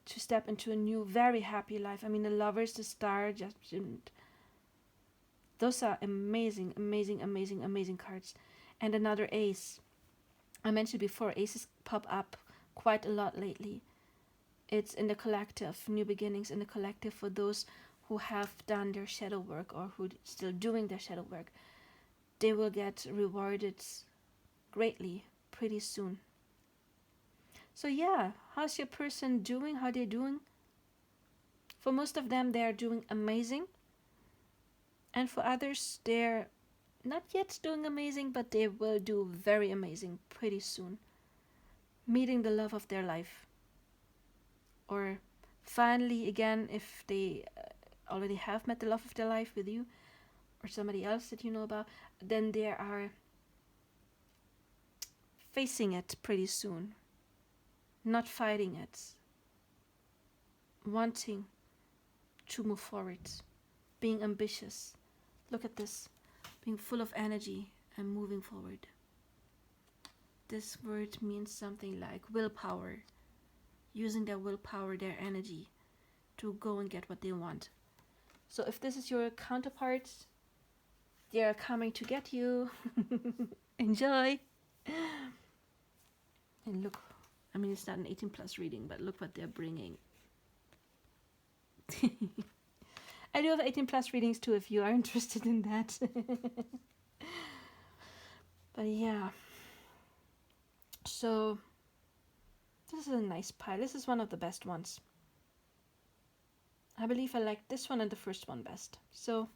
Speaker 1: to step into a new, very happy life. I mean, the Lovers, the Star, Judgment. Those are amazing cards. And another Ace. I mentioned before, aces pop up quite a lot lately. It's in the collective, new beginnings in the collective for those who have done their shadow work or who still doing their shadow work. They will get rewarded greatly pretty soon. So yeah, how's your person doing? How they doing? For most of them, they are doing amazing. And for others, they're not yet doing amazing, but they will do very amazing pretty soon. Meeting the love of their life. Or finally, again, if they already have met the love of their life with you or somebody else that you know about, then they are facing it pretty soon. Not fighting it. Wanting to move forward. Being ambitious. Look at this. Being full of energy and moving forward. This word means something like willpower. Using their willpower, their energy to go and get what they want. So if this is your counterpart, they are coming to get you. Enjoy. And look, I mean, it's not an 18 plus reading, but look what they're bringing. I do have 18 plus readings too if you are interested in that. But yeah. So this is a nice pile. This is one of the best ones. I believe I like this one and the first one best. So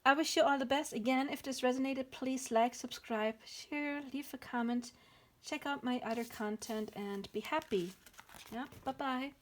Speaker 1: I wish you all the best. Again, if this resonated, please like, subscribe, share, leave a comment, check out my other content and be happy. Yeah, bye-bye.